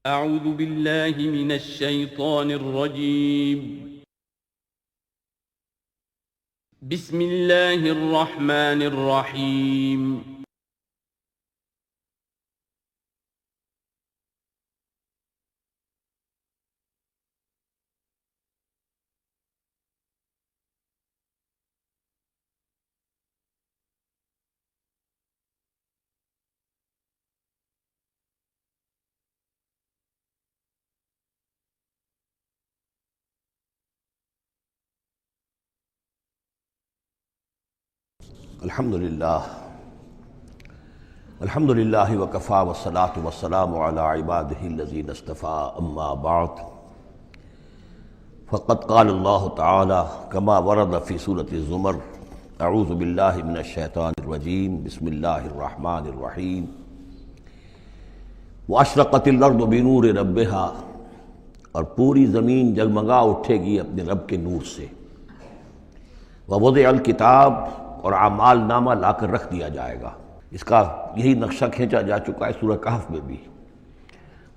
أعوذ بالله من الشيطان الرجيم. بسم الله الرحمن الرحيم. الحمدللہ وکفیٰ والصلاة والسلام علی عبادہ الذین اصطفیٰ اما بعد فقد قال اللہ تعالی کما ورد فی سورۃ الزمر اعوذ باللہ من الشیطان الرجیم بسم اللہ الرحمن الرحیم واشرقت الارض بنور ربہا، اور پوری زمین جگمگا اٹھے گی اپنے رب کے نور سے، ووضع الکتاب، اور اعمال نامہ لا کر رکھ دیا جائے گا۔ اس کا یہی نقشہ کھینچا جا چکا ہے سورہ کہف میں بھی۔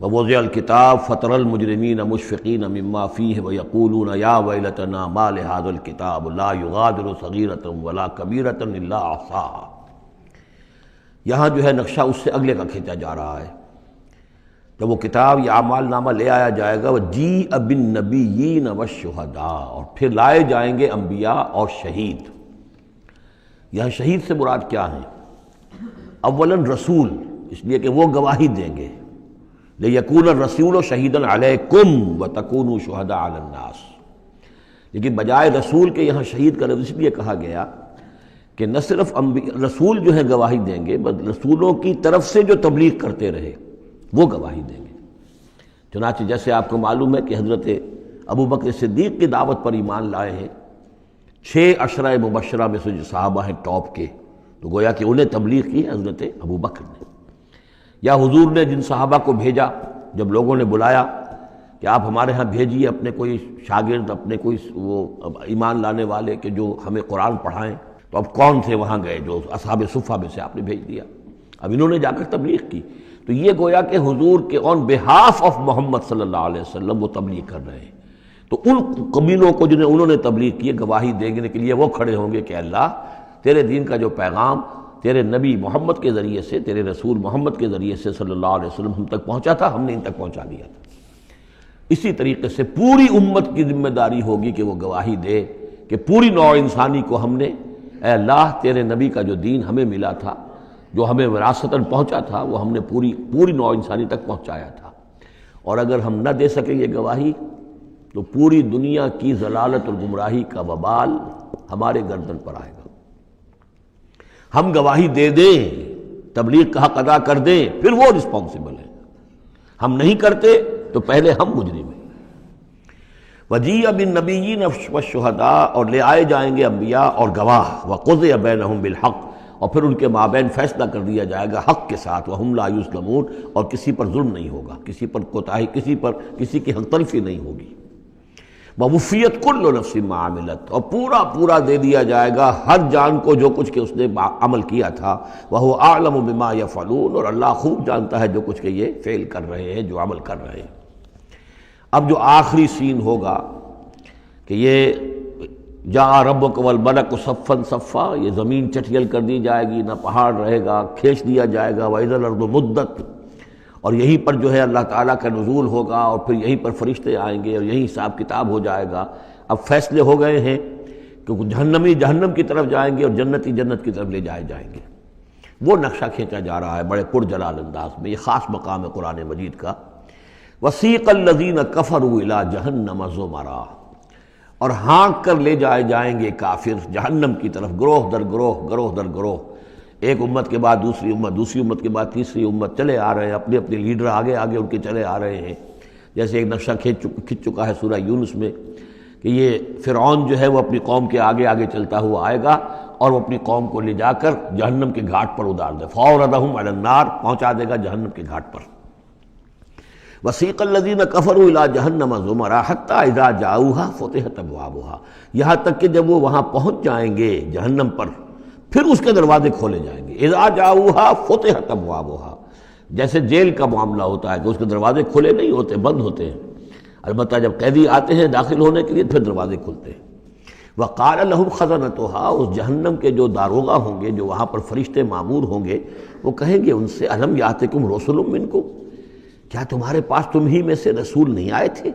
ووضع الکتاب فترى المجرمین مشفقین مما فیہ ویقولون یا ویلتنا ما لہذا الکتاب لا یغادر صغیرۃ ولا کبیرۃ الا احصاها۔ یہاں جو ہے نقشہ اس سے اگلے کا کھینچا جا رہا ہے۔ جب وہ کتاب یا اعمال نامہ لے آیا جائے گا، وجیء بالنبیین والشہداء، اور پھر لائے جائیں گے انبیاء اور شہید۔ یہاں شہید سے مراد کیا ہیں؟ اولاً رسول، اس لیے کہ وہ گواہی دیں گے، لِيَكُونَ الرَّسُولُ شَهِيدًا عَلَيْكُمْ وَتَكُونُوا شُهَدَاءَ عَلَى النَّاسِ۔ لیکن بجائے رسول کے یہاں شہید کا لفظ اس لیے کہا گیا کہ نہ صرف رسول جو ہے گواہی دیں گے، بلکہ رسولوں کی طرف سے جو تبلیغ کرتے رہے وہ گواہی دیں گے۔ چنانچہ جیسے آپ کو معلوم ہے کہ حضرت ابوبکر صدیق کی دعوت پر ایمان لائے ہیں 6 عشرہ مبشرہ میں سے جو صحابہ ہیں ٹاپ کے، تو گویا کہ انہیں تبلیغ کی ہے حضرت ابوبکر نے۔ یا حضور نے جن صحابہ کو بھیجا، جب لوگوں نے بلایا کہ آپ ہمارے ہاں بھیجیے اپنے کوئی شاگرد، اپنے کوئی وہ ایمان لانے والے کہ جو ہمیں قرآن پڑھائیں، تو اب کون تھے وہاں گئے؟ جو اصحاب صفہ میں سے آپ نے بھیج دیا۔ اب انہوں نے جا کر تبلیغ کی، تو یہ گویا کہ حضور کے آن بہاف آف محمد صلی اللہ علیہ وسلم وہ تبلیغ کر رہے ہیں۔ تو ان قبیلوں کو جنہیں انہوں نے تبلیغ کی، گواہی دینے کے لیے وہ کھڑے ہوں گے کہ اللہ تیرے دین کا جو پیغام تیرے نبی محمد کے ذریعے سے، تیرے رسول محمد کے ذریعے سے صلی اللہ علیہ وسلم ہم تک پہنچا تھا، ہم نے ان تک پہنچا دیا تھا۔ اسی طریقے سے پوری امت کی ذمہ داری ہوگی کہ وہ گواہی دے کہ پوری نوع انسانی کو ہم نے، اے اللہ تیرے نبی کا جو دین ہمیں ملا تھا، جو ہمیں وراثتاً پہنچا تھا، وہ ہم نے پوری نوع انسانی تک پہنچایا تھا۔ اور اگر ہم نہ دے سکیں یہ گواہی، تو پوری دنیا کی ضلالت اور گمراہی کا وبال ہمارے گردن پر آئے گا۔ ہم گواہی دے دیں، تبلیغ کا حق ادا کر دیں، پھر وہ رسپانسبل ہیں۔ ہم نہیں کرتے تو پہلے ہم مجرم ہیں۔ وَجِيءَ بِالنَّبِيِّينَ وَالشُّهَدَاءِ، اور لے آئے جائیں گے انبیاء اور گواہ، وَقُضِيَ بَيْنَهُم بِالْحَقِّ، اور پھر ان کے مابین فیصلہ کر دیا جائے گا حق کے ساتھ، وَهُمْ لَا يُظْلَمُونَ، اور کسی پر ظلم نہیں ہوگا، کسی پر کوتاہی، کسی کی حق تلفی نہیں ہوگی۔ وَوُفِّيَتْ كُلُّ نَفْسٍ مَّا عَمِلَتْ، اور پورا دے دیا جائے گا ہر جان کو جو کچھ کہ اس نے عمل کیا تھا۔ وَهُوَ أَعْلَمُ بِمَا يَفْعَلُونَ، اور اللہ خوب جانتا ہے جو کچھ کہ یہ فعل کر رہے ہیں، جو عمل کر رہے ہیں۔ اب جو آخری سین ہوگا کہ یہ جاء ربک والملک صفا صفا، یہ زمین چٹیل کر دی جائے گی، نہ پہاڑ رہے گا، کھینچ دیا جائے گا۔ وَإِذَا الْأَرْضُ مُدَّتْ، اور یہیں پر جو ہے اللہ تعالیٰ کا نزول ہوگا، اور پھر یہیں پر فرشتے آئیں گے، اور یہیں حساب کتاب ہو جائے گا۔ اب فیصلے ہو گئے ہیں کہ جہنمی جہنم کی طرف جائیں گے، اور جنتی جنت کی طرف لے جائے جائیں گے۔ وہ نقشہ کھینچا جا رہا ہے بڑے پرجلال انداز میں۔ یہ خاص مقام ہے قرآن مجید کا۔ وَسِيقَ الَّذِينَ كَفَرُوا إِلَىٰ جَهَنَّمَ زُمَرًا، اور ہانک کر لے جائے جائیں گے کافر جہنم کی طرف، گروہ در گروہ، ایک امت کے بعد دوسری امت، دوسری امت کے بعد تیسری امت، چلے آ رہے ہیں، اپنے اپنے لیڈر آگے ان کے چلے آ رہے ہیں۔ جیسے ایک نقشہ کھنچ چکا ہے سورہ یونس میں کہ یہ فرعون جو ہے وہ اپنی قوم کے آگے چلتا ہوا آئے گا، اور وہ اپنی قوم کو لے جا کر جہنم کے گھاٹ پر اتار دے، فَأَوْرَدَهُمْ عَلَى النَّارِ، پہنچا دے گا جہنم کے گھاٹ پر۔ وَسِيقَ الَّذِينَ كَفَرُوا إِلَىٰ جَهَنَّمَ زُمَرًا حَتَّىٰ إِذَا جَاءُوهَا فُتِحَتْ أَبْوَابُهَا، یہاں تک کہ جب وہ وہاں پہنچ جائیں گے جہنم پر، پھر اس کے دروازے کھولے جائیں گے۔ اذا جاؤها فتحت ابوابها، جیسے جیل کا معاملہ ہوتا ہے کہ اس کے دروازے کھلے نہیں ہوتے، بند ہوتے ہیں، البتہ جب قیدی آتے ہیں داخل ہونے کے لیے پھر دروازے کھلتے ہیں۔ وقال لهم خزنتها، اس جہنم کے جو داروغہ ہوں گے، جو وہاں پر فرشتے مامور ہوں گے، وہ کہیں گے ان سے الم یاتکم رسل منکم، کیا تمہارے پاس تم ہی میں سے رسول نہیں آئے تھے؟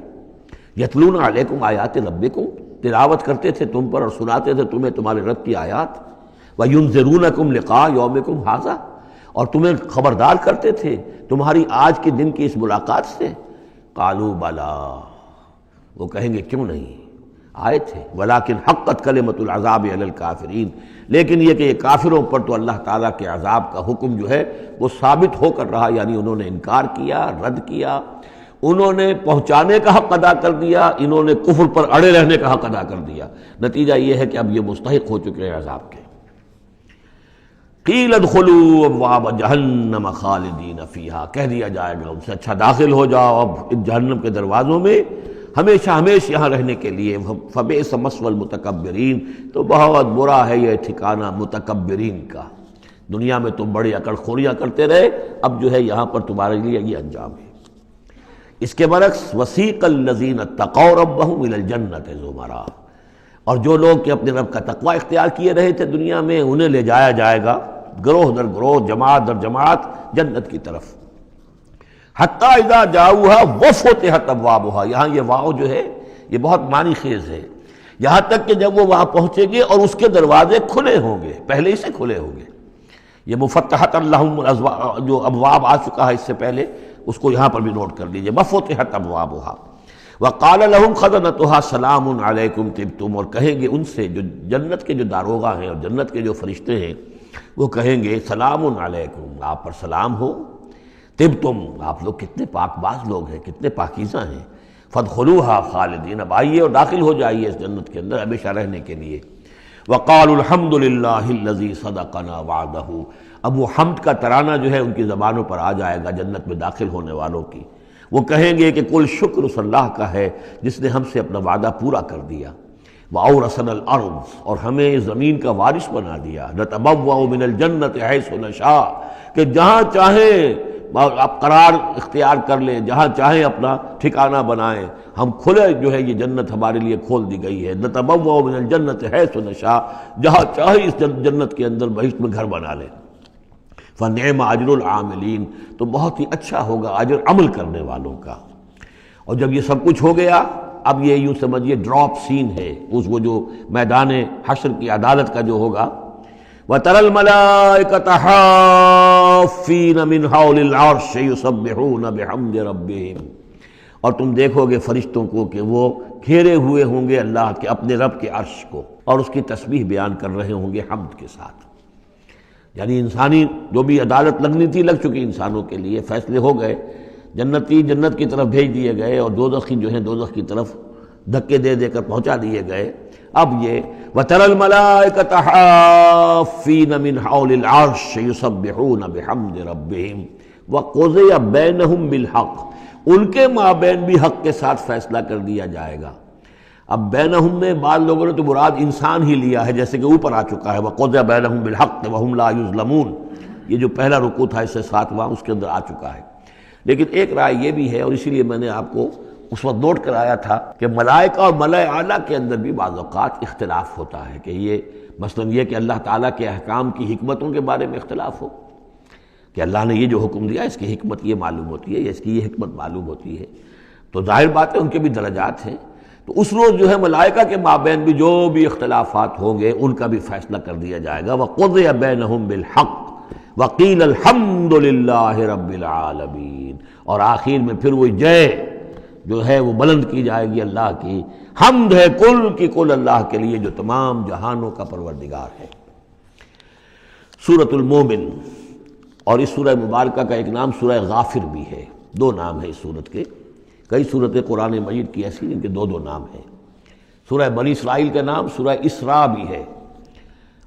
یتلون علیکم آیات ربکم، تلاوت کرتے تھے تم پر اور سناتے تھے تمہیں تمہارے رب کی آیات، وینذرونکم لقاء یومکم ھذا، اور تمہیں خبردار کرتے تھے تمہاری آج کے دن کی اس ملاقات سے۔ قالوا بلا، وہ کہیں گے کیوں نہیں، آئے تھے، ولیکن حقت کلمۃ العذاب علی الکافرین، لیکن یہ کہ یہ کافروں پر تو اللہ تعالیٰ کے عذاب کا حکم جو ہے وہ ثابت ہو کر رہا، یعنی انہوں نے انکار کیا، رد کیا، انہوں نے پہنچانے کا حق ادا کر دیا، انہوں نے کفر پر اڑے رہنے کا حق ادا کر دیا، نتیجہ یہ ہے کہ اب یہ مستحق ہو چکے ہیں عذاب کے۔ قیل ادخلوا ابواب جہنم خالدین فیہا، کہہ دیا جائے گا ان سے اچھا داخل ہو جاؤ اب ان جہنم کے دروازوں میں ہمیشہ ہمیشہ یہاں رہنے کے لیے، فبئس مثوى المتکبرین، تو بہت برا ہے یہ ٹھکانہ متکبرین کا، دنیا میں تم بڑی اکڑ خوریاں کرتے رہے، اب جو ہے یہاں پر تمہارے لیے یہ انجام ہے۔ اس کے برعکس وسیق الذین اتقوا ربهم الی الجنۃ زمرا، اور جو لوگ کہ اپنے رب کا تقوی اختیار کیے رہے تھے دنیا میں، انہیں لے جایا جائے گا گروہ در گروہ، جماعت در جماعت جنت کی طرف۔ حتی اذا جاؤہا وفتحت ابوابہا، یہاں یہ واو جو ہے یہ بہت معنی خیز ہے، یہاں تک کہ جب وہ وہاں پہنچیں گے اور اس کے دروازے کھلے ہوں گے، پہلے ہی سے کھلے ہوں گے، یہ مفتحت لہم جو ابواب آ چکا ہے اس سے پہلے، اس کو یہاں پر بھی نوٹ کر لیجئے، وفتحت ابوابہا وقال لهم خزنتها سلام علیکم طبتم، اور کہیں گے ان سے جو جنت کے جو داروغہ ہیں اور جنت کے جو فرشتے ہیں، وہ کہیں گے سلام علیکم، آپ پر سلام ہو، طبتم، آپ لوگ کتنے پاک باز لوگ ہیں، کتنے پاکیزہ ہیں، فادخلوها خالدین، اب آئیے اور داخل ہو جائیے اس جنت کے اندر ہمیشہ رہنے کے لیے۔ وقالوا الحمد للہ الذی صدقنا وعدہ، اب وہ حمد کا ترانہ جو ہے ان کی زبانوں پر آ جائے گا جنت میں داخل ہونے والوں کی، وہ کہیں گے کہ کل شکر اس اللہ کا ہے جس نے ہم سے اپنا وعدہ پورا کر دیا، وَأَوْرَثَنَا الْأَرْضَ، اور ہمیں زمین کا وارث بنا دیا، نَتَبَوَّأُ مِنَ الْجَنَّةِ حَيْثُ نَشَاءُ، کہ جہاں چاہیں آپ قرار اختیار کر لیں، جہاں چاہیں اپنا ٹھکانہ بنائیں، ہم کھلے جو ہے یہ جنت ہمارے لیے کھول دی گئی ہے، نَتَبَوَّأُ مِنَ الْجَنَّةِ حَيْثُ نَشَاءُ، جہاں چاہیں اس جنت کے اندر بہشت میں گھر بنا لیں۔ فَنِعْمَ أَجْرُ الْعَامِلِينَ، تو بہت ہی اچھا ہوگا اجر عمل کرنے والوں کا۔ اور جب یہ سب کچھ ہو گیا، اب یہ یوں سمجھیے ڈراپ سین ہے، اس وہ جو میدان حشر کی عدالت کا جو ہوگا، وَتَرَى الْمَلَائِكَةَ حَافِّينَ مِنْ حَوْلِ الْعَرْشِ يُسَبِّحُونَ بِحَمْدِ رَبِّهِمْ، اور تم دیکھو گے فرشتوں کو کہ وہ گھیرے ہوئے ہوں گے اللہ کے اپنے رب کے عرش کو، اور اس کی تسبیح بیان کر رہے ہوں گے حمد کے ساتھ۔ یعنی انسانی جو بھی عدالت لگنی تھی لگ چکی انسانوں کے لیے، فیصلے ہو گئے، جنتی جنت کی طرف بھیج دیے گئے اور دوزخی جو ہیں دوزخ کی طرف دھکے دے دے کر پہنچا دیے گئے۔ اب یہ وَتَرَى الْمَلَائِكَةَ حَافِّينَ مِنْ حَوْلِ الْعَرْشِ يُسَبِّحُونَ بِحَمْدِ رَبِّهِمْ وَقُضِيَ بَيْنَهُمْ بِالْحَقِّ، ان کے مابین بھی حق کے ساتھ فیصلہ کر دیا جائے گا۔ اب بینہم میں بعض لوگوں نے تو مراد انسان ہی لیا ہے، جیسے کہ اوپر آ چکا ہے وَقُضِيَ بَيْنَهُمْ بِالْحَقِّ وَهُمْ لَا يُظْلَمُونَ، یہ جو پہلا رکوع تھا اس سے 7واں اس کے اندر آ چکا ہے۔ لیکن ایک رائے یہ بھی ہے، اور اسی لیے میں نے آپ کو اس وقت نوٹ کرایا تھا کہ ملائکہ اور ملائے اعلیٰ کے اندر بھی بعض اوقات اختلاف ہوتا ہے، کہ یہ مثلا یہ کہ اللہ تعالیٰ کے احکام کی حکمتوں کے بارے میں اختلاف ہو، کہ اللہ نے یہ جو حکم دیا اس کی حکمت یہ معلوم ہوتی ہے یا اس کی یہ حکمت معلوم ہوتی ہے، تو ظاہر بات ہے ان کے بھی درجات ہیں، تو اس روز جو ہے ملائکہ کے مابین بھی جو بھی اختلافات ہوں گے ان کا بھی فیصلہ کر دیا جائے گا۔ وَقُضِيَ بَيْنَهُمْ بِالْحَقِّ وَقِيلَ الْحَمْدُ لِلَّهِ رَبِّ الْعَالَمِينَ، اور آخر میں پھر وہی جے جو ہے وہ بلند کی جائے گی اللہ کی، حمد ہے کل کی کل اللہ کے لیے جو تمام جہانوں کا پروردگار ہے۔ سورۃ المومن، اور اس سورہ مبارکہ کا ایک نام سورہ غافر بھی ہے، دو نام ہیں اس سورت کے، کئی سورتیں قرآن مجید کی ایسی ہیں کہ دو دو نام ہیں۔ سورہ بنی اسرائیل کا نام سورہ اسراء بھی ہے،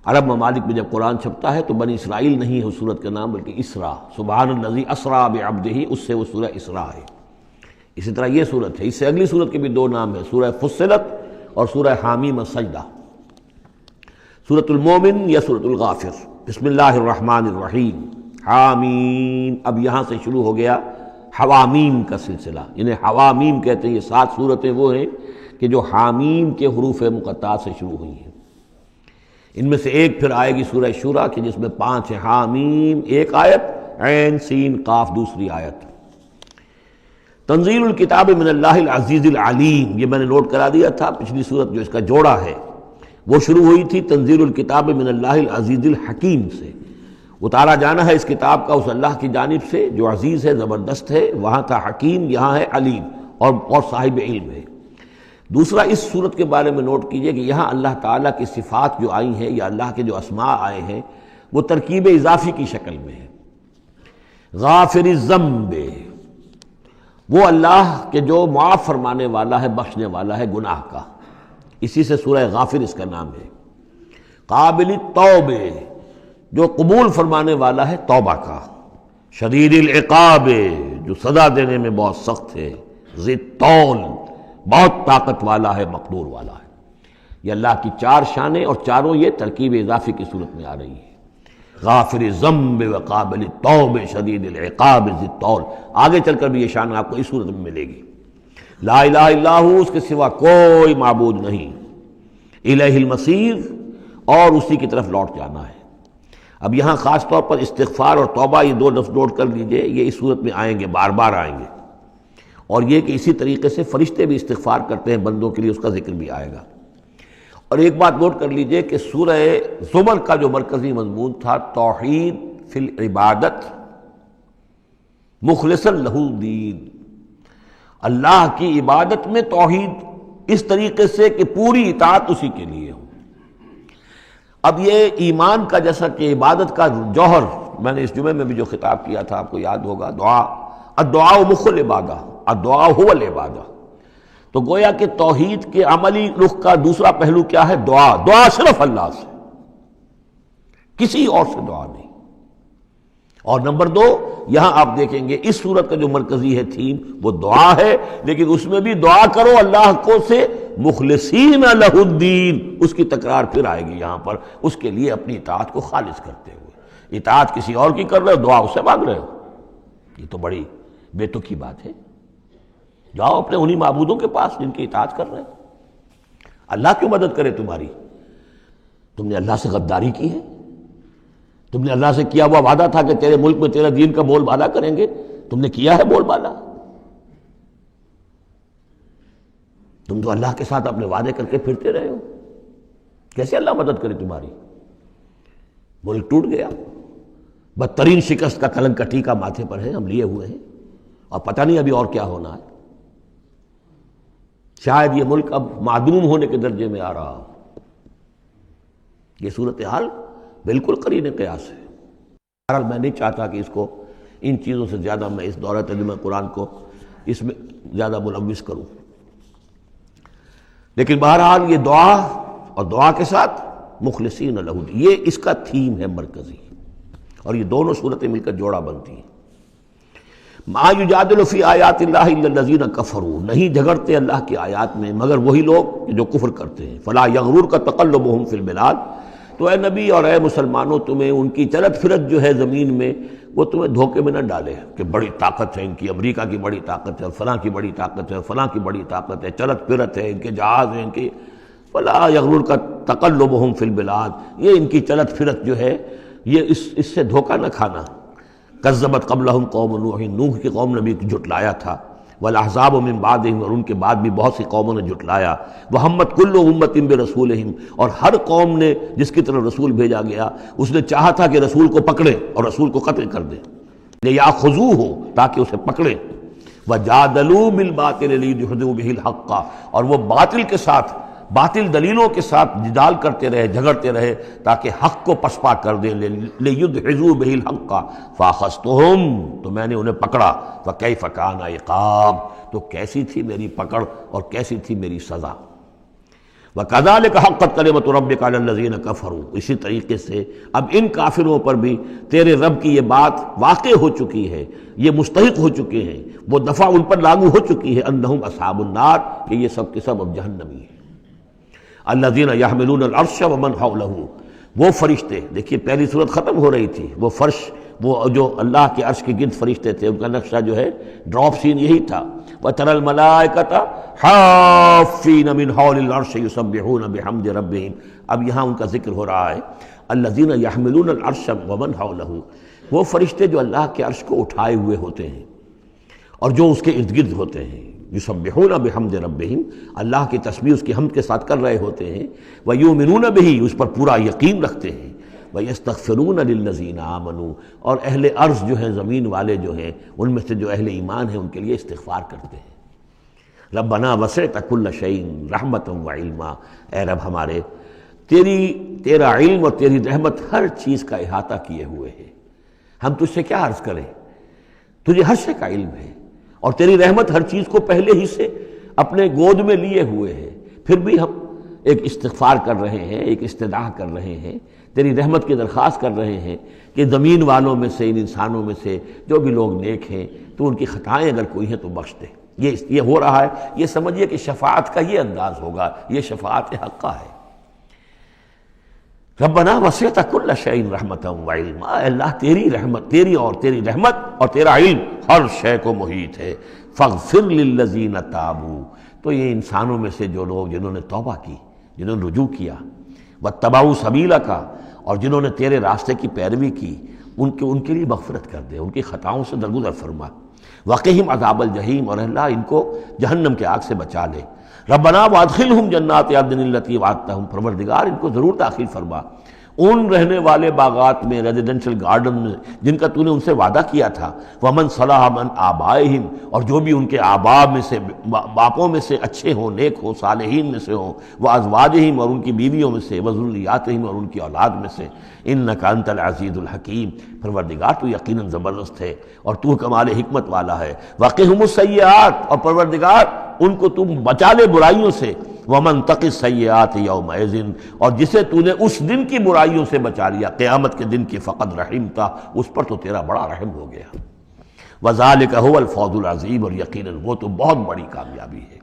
عرب ممالک میں جب قرآن چھپتا ہے تو بنی اسرائیل نہیں ہے اس سورت کا نام بلکہ اسراء، سبحان الذی اسریٰ بعبدہ، اس سے وہ سورہ اسراء ہے۔ اسی طرح یہ سورت ہے، اس سے اگلی سورت کے بھی دو نام ہیں، سورہ فصلت اور سورہ حامیم السجدہ۔ سورۃ المومن یا سورۃ الغافر۔ بسم اللہ الرحمن الرحیم، حامیم، اب یہاں سے شروع ہو گیا حوامیم کا سلسلہ، انہیں حوامیم کہتے ہیں۔ یہ 7 صورتیں وہ ہیں کہ جو حامیم کے حروف مقطعات سے شروع ہوئی ہیں۔ ان میں سے ایک پھر آئے گی سورہ شورى کہ جس میں 5 ہیں، حامیم ایک آیت، عین سین قاف دوسری آیت۔ تنزیل الکتاب من اللہ العزیز العلیم، یہ میں نے نوٹ کرا دیا تھا، پچھلی صورت جو اس کا جوڑا ہے وہ شروع ہوئی تھی تنزیل الکتاب من اللہ العزیز الحکیم سے، اتارا جانا ہے اس کتاب کا اس اللہ کی جانب سے جو عزیز ہے، زبردست ہے، وہاں تھا حکیم، یہاں ہے علیم اور صاحب علم ہے۔ دوسرا اس صورت کے بارے میں نوٹ کیجئے کہ یہاں اللہ تعالیٰ کی صفات جو آئی ہیں یا اللہ کے جو اسماء آئے ہیں وہ ترکیب اضافی کی شکل میں ہے۔ غافر الذنب، وہ اللہ کہ جو معاف فرمانے والا ہے، بخشنے والا ہے گناہ کا، اسی سے سورہ غافر اس کا نام ہے۔ قابل التوب، جو قبول فرمانے والا ہے توبہ کا۔ شدید العقاب، جو سزا دینے میں بہت سخت ہے۔ ذی الطول، بہت طاقت والا ہے، مقدور والا ہے۔ یہ اللہ کی 4 شانیں اور چاروں یہ ترکیب اضافی کی صورت میں آ رہی ہے۔ غافر الذنب وقابل التوب شدید العقاب ذی الطول، آگے چل کر بھی یہ شان آپ کو اس صورت میں ملے گی۔ لا الہ الا ہو، اس کے سوا کوئی معبود نہیں۔ الیہ المصیر، اور اسی کی طرف لوٹ جانا ہے۔ اب یہاں خاص طور پر استغفار اور توبہ، یہ 2 لفظ نوٹ کر لیجئے، یہ اس صورت میں آئیں گے، بار بار آئیں گے، اور یہ کہ اسی طریقے سے فرشتے بھی استغفار کرتے ہیں بندوں کے لیے، اس کا ذکر بھی آئے گا۔ اور ایک بات نوٹ کر لیجئے کہ سورہ زمر کا جو مرکزی مضمون تھا توحید فی العبادت مخلصا لہ الدین، اللہ کی عبادت میں توحید اس طریقے سے کہ پوری اطاعت اسی کے لیے ہو۔ اب یہ ایمان کا جیسا کہ عبادت کا جوہر، میں نے اس جمعے میں بھی جو خطاب کیا تھا آپ کو یاد ہوگا، دعا، الدعاء مخ العبادہ، الدعاء هو العبادہ، تو گویا کہ توحید کے عملی رخ کا دوسرا پہلو کیا ہے؟ دعا۔ دعا صرف اللہ سے، کسی اور سے دعا نہیں۔ اور نمبر 2، یہاں آپ دیکھیں گے اس صورت کا جو مرکزی ہے تھیم وہ دعا ہے، لیکن اس میں بھی دعا کرو اللہ کو سے مخلصین لہ الدین، اس کی تکرار پھر آئے گی یہاں پر، اس کے لیے اپنی اطاعت کو خالص کرتے ہوئے۔ اطاعت کسی اور کی کر رہے ہو، دعا اس سے مانگ رہے ہو، یہ تو بڑی بے تکی بات ہے۔ جاؤ اپنے انہی معبودوں کے پاس جن کی اطاعت کر رہے ہیں۔ اللہ کیوں مدد کرے تمہاری؟ تم نے اللہ سے غداری کی ہے، تم نے اللہ سے کیا ہوا وعدہ تھا کہ تیرے ملک میں تیرا دین کا بول بالا کریں گے، تم نے کیا ہے بول بالا؟ تم تو اللہ کے ساتھ اپنے وعدے کر کے پھرتے رہے ہو، کیسے اللہ مدد کرے تمہاری؟ ملک ٹوٹ گیا، بدترین شکست کا کلنک کا ٹیکہ ماتھے پر ہے، ہم لیے ہوئے ہیں، اور پتہ نہیں ابھی اور کیا ہونا ہے۔ شاید یہ ملک اب معدوم ہونے کے درجے میں آ رہا ہو۔ یہ صورتحال بالکل قرین قیاس ہے۔ بہرحال میں نہیں چاہتا کہ اس کو ان چیزوں سے زیادہ میں اس دورہ ترجمہ قرآن کو اس میں زیادہ ملوث کروں، لیکن بہرحال یہ دعا اور دعا کے ساتھ مخلصین لہ الدین، یہ اس کا تھیم ہے مرکزی، اور یہ دونوں صورتیں مل کر جوڑا بنتی ہیں۔ ما یجادل فی آیات اللہ الا الذین کفروا، نہیں جھگڑتے اللہ کی آیات میں مگر وہی لوگ جو کفر کرتے ہیں۔ فلا یغررک تقلبہم فی البلاد، تو اے نبی اور اے مسلمانوں تمہیں ان کی چلت پھرت جو ہے زمین میں وہ تمہیں دھوکے میں نہ ڈالے کہ بڑی طاقت ہے ان کی، امریکہ کی بڑی طاقت ہے، فلاں کی بڑی طاقت ہے، فلاں کی بڑی طاقت ہے، چلت پھرت ہے، ان کے جہاز ہیں، ان کی فلا یغررک تقلبہم فی البلاد، یہ ان کی چلت پھرت جو ہے یہ اس سے دھوکہ نہ کھانا۔ کذبت قبلہم قوم نوح، نوح کی قوم نے بھی جھٹلایا تھا، والاحزاب من بعدہم، اور ان کے بعد بھی بہت سی قوموں نے جھٹلایا، وہمت کل امت برسولہم، اور ہر قوم نے جس کی طرف رسول بھیجا گیا اس نے چاہا تھا کہ رسول کو پکڑے اور رسول کو قتل کر دے، لیاخذوہ، تاکہ اسے پکڑے، وجادلوا بالباطل لیدحضوا بہ الحق، اور وہ باطل کے ساتھ، باطل دلیلوں کے ساتھ جدال کرتے رہے، جھگڑتے رہے تاکہ حق کو پسپا کر دیں، لیدحضوا بہ الحق، فاخذتہم، تو میں نے انہیں پکڑا، فکیف کان عقاب، تو کیسی تھی میری پکڑ اور کیسی تھی میری سزا۔ وَكَذَلِكَ حَقَّتْ كَلِمَةُ رَبِّكَ عَلَى الَّذِينَ كَفَرُوا، اسی طریقے سے اب ان کافروں پر بھی تیرے رب کی یہ بات واقع ہو چکی ہے، یہ مستحق ہو چکے ہیں، وہ دفعہ ان پر لاگو ہو چکی ہے، انہم اصحاب النار، کہ یہ سب کے سب اب جہنمی ہیں۔ الذین یحملون العرش ومن حولہ، وہ فرشتے، دیکھیے پہلی صورت ختم ہو رہی تھی، وہ فرش وہ جو اللہ کے عرش کے گرد فرشتے تھے ان کا نقشہ جو ہے ڈراپ سین یہی تھا. وَتَرَى الْمَلَائِكَةَ حَافِّينَ مِنْ حَوْلِ الْعَرْشِ يُسَبِّحُونَ بِحَمْدِ رَبِّهِمْ. اب یہاں ان کا ذکر ہو رہا ہے الَّذِينَ يَحْمِلُونَ الْعَرْشَ وَمَنْ حَوْلَهُ، وہ فرشتے جو اللہ کے عرش کو اٹھائے ہوئے ہوتے ہیں اور جو اس کے ارد گرد ہوتے ہیں. یسبحون بحمد ربہم، اللہ کی تسبیح اس کی حمد کے ساتھ کر رہے ہوتے ہیں. ویؤمنون بہ، اس پر پورا یقین رکھتے ہیں. ویستغفرون للذین آمنوا، اور اہل ارض جو ہیں، زمین والے جو ہیں، ان میں سے جو اہل ایمان ہیں ان کے لیے استغفار کرتے ہیں. ربنا وسعت کل شیء رحمتا وعلما، اے رب ہمارے تیرا علم اور تیری رحمت ہر چیز کا احاطہ کیے ہوئے ہے. ہم تجھ سے کیا عرض کریں، تجھے ہر شے کا علم ہے اور تیری رحمت ہر چیز کو پہلے ہی سے اپنے گود میں لیے ہوئے ہے. پھر بھی ہم ایک استغفار کر رہے ہیں، ایک استدعا کر رہے ہیں، تیری رحمت کی درخواست کر رہے ہیں کہ زمین والوں میں سے، ان انسانوں میں سے جو بھی لوگ نیک ہیں تو ان کی خطائیں اگر کوئی ہیں تو بخش دے. یہ ہو رہا ہے. یہ سمجھیے کہ شفاعت کا یہ انداز ہوگا، یہ شفاعت حقہ ہے. ربنا وسعت کل شیء رحمتا وعلما، اللہ تیری رحمت، تیری رحمت اور تیرا علم ہر شے کو محیط ہے. فاغفر للذین تابوا، تو یہ انسانوں میں سے جو لوگ جنہوں نے توبہ کی، جنہوں نے رجوع کیا، واتبعوا سبیلک، اور جنہوں نے تیرے راستے کی پیروی کی، ان کے لیے مغفرت کر دے، ان کی خطاؤں سے درگزر فرما. وقہم عذاب الجحیم، اور اللہ ان کو جہنم کے آگ سے بچا لے. ربنا وادخلہم جنات عدن التی وعدتہم، پروردگار ان کو ضرور داخل فرما ان رہنے والے باغات میں، ریزیڈنشل گارڈن میں جن کا تو نے ان سے وعدہ کیا تھا. ومن صلح من آبائہم، اور جو بھی ان کے آباء میں سے، باپوں میں سے اچھے ہوں، نیک ہوں، صالحین میں سے ہوں. وازواجہم، اور ان کی بیویوں میں سے. وذریاتہم، اور ان کی اولاد میں سے. انک انت العزیز الحکیم، پروردگار تو یقیناً زبردست ہے اور تو کمال حکمت والا ہے. وقہم السیئات، اور پروردگار ان کو تم بچا لے برائیوں سے. ومن تق السیئات یومئذ، اور جسے تو نے اس دن کی برائیوں سے بچا لیا، قیامت کے دن کی، فقد رحمتا، اس پر تو تیرا بڑا رحم ہو گیا. وذالک هو الفوز العظیم، اور یقیناً وہ تو بہت بڑی کامیابی ہے.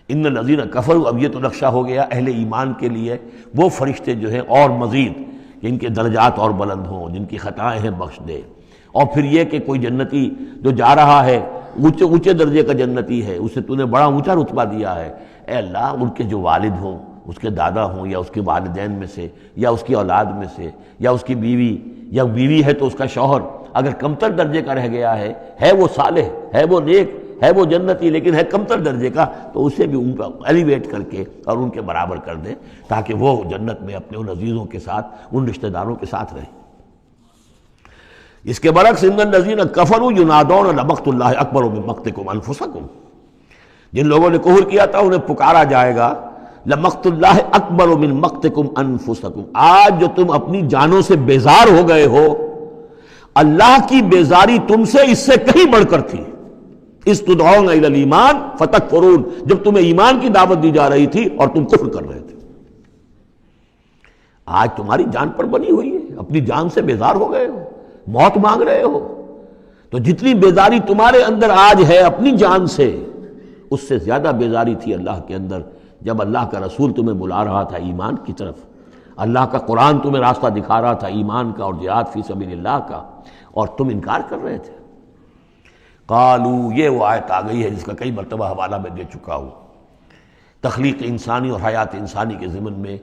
ان الذین کفروا، اب یہ تو نقشہ ہو گیا اہل ایمان کے لیے وہ فرشتے جو ہیں اور مزید جن کے درجات اور بلند ہوں، جن کی خطائیں ہیں بخش دے. اور پھر یہ کہ کوئی جنتی جو جا رہا ہے اونچے درجے کا جنتی ہے، اسے تو نے بڑا اونچا رتبہ دیا ہے. اے اللہ ان کے جو والد ہوں، اس کے دادا ہوں، یا اس کے والدین میں سے، یا اس کی اولاد میں سے، یا اس کی بیوی، یا بیوی ہے تو اس کا شوہر اگر کمتر درجے کا رہ گیا ہے وہ صالح، ہے وہ نیک، ہے وہ جنتی، لیکن ہے کمتر درجے کا، تو اسے بھی ان پر ایلیویٹ کر کے اور ان کے برابر کر دیں تاکہ وہ جنت میں اپنے ان عزیزوں کے ساتھ، ان رشتہ داروں کے ساتھ رہیں. اس کے برعکس ان الذین کفروا ینادون لمقت اللہ اکبر من مقتکم انفسکم، جن لوگوں نے کفر کیا تھا انہیں پکارا جائے گا لمقت اللہ اکبر من مقتکم انفسکم، آج جو تم اپنی جانوں سے بیزار ہو گئے ہو، اللہ کی بیزاری تم سے اس سے کہیں بڑھ کر تھی. اس تدعون الی الایمان فتکفرون، جب تمہیں ایمان کی دعوت دی جا رہی تھی اور تم کفر کر رہے تھے. آج تمہاری جان پر بنی ہوئی ہے، اپنی جان سے بیزار ہو گئے ہو، موت مانگ رہے ہو. تو جتنی بیزاری تمہارے اندر آج ہے اپنی جان سے، اس سے زیادہ بیزاری تھی اللہ کے اندر جب اللہ کا رسول تمہیں بلا رہا تھا ایمان کی طرف، اللہ کا قرآن تمہیں راستہ دکھا رہا تھا ایمان کا اور جہاد فی سبیل اللہ کا، اور تم انکار کر رہے تھے. قالو، یہ وہ آیت آ گئی ہے جس کا کئی مرتبہ حوالہ میں دے چکا ہوں. تخلیق انسانی اور حیات انسانی کے ضمن میں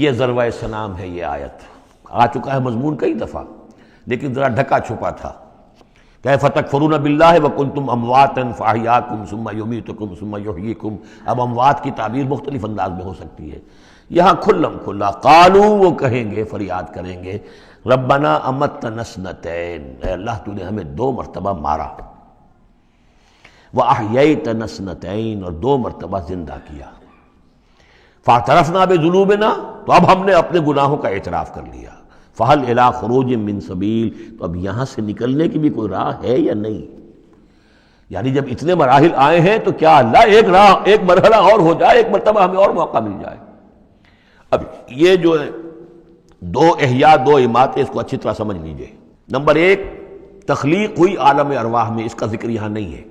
یہ ذروہ سنام ہے. یہ آیت آ چکا ہے مضمون کئی دفعہ، لیکن ذرا ڈھکا چھپا تھا. کیف تکفرون باللہ وکنتم امواتا فاحیاکم ثم یمیتکم ثم یحییکم. اب اموات کی تعبیر مختلف انداز میں ہو سکتی ہے، یہاں کھلم کھلا قالو، وہ کہیں گے، فریاد کریں گے، ربنا امتنا اثنتین، اے اللہ تو نے ہمیں 2 مرتبہ مارا، وَأَحْيَيْتَنَا اثْنَتَيْنِ، اور 2 مرتبہ زندہ کیا. فَاعْتَرَفْنَا بِذُنُوبِنَا، تو اب ہم نے اپنے گناہوں کا اعتراف کر لیا. فَهَلْ إِلَىٰ خُرُوجٍ مِّن سَبِيلٍ، تو اب یہاں سے نکلنے کی بھی کوئی راہ ہے یا نہیں؟ یعنی جب اتنے مراحل آئے ہیں تو کیا اللہ ایک راہ، ایک مرحلہ اور ہو جائے، ایک مرتبہ ہمیں اور موقع مل جائے. اب یہ جو ہے 2 احیاء 2 اماتیں، اس کو اچھی طرح سمجھ لیجئے. نمبر 1، تخلیق ہوئی عالم ارواح میں، اس کا ذکر یہاں نہیں ہے.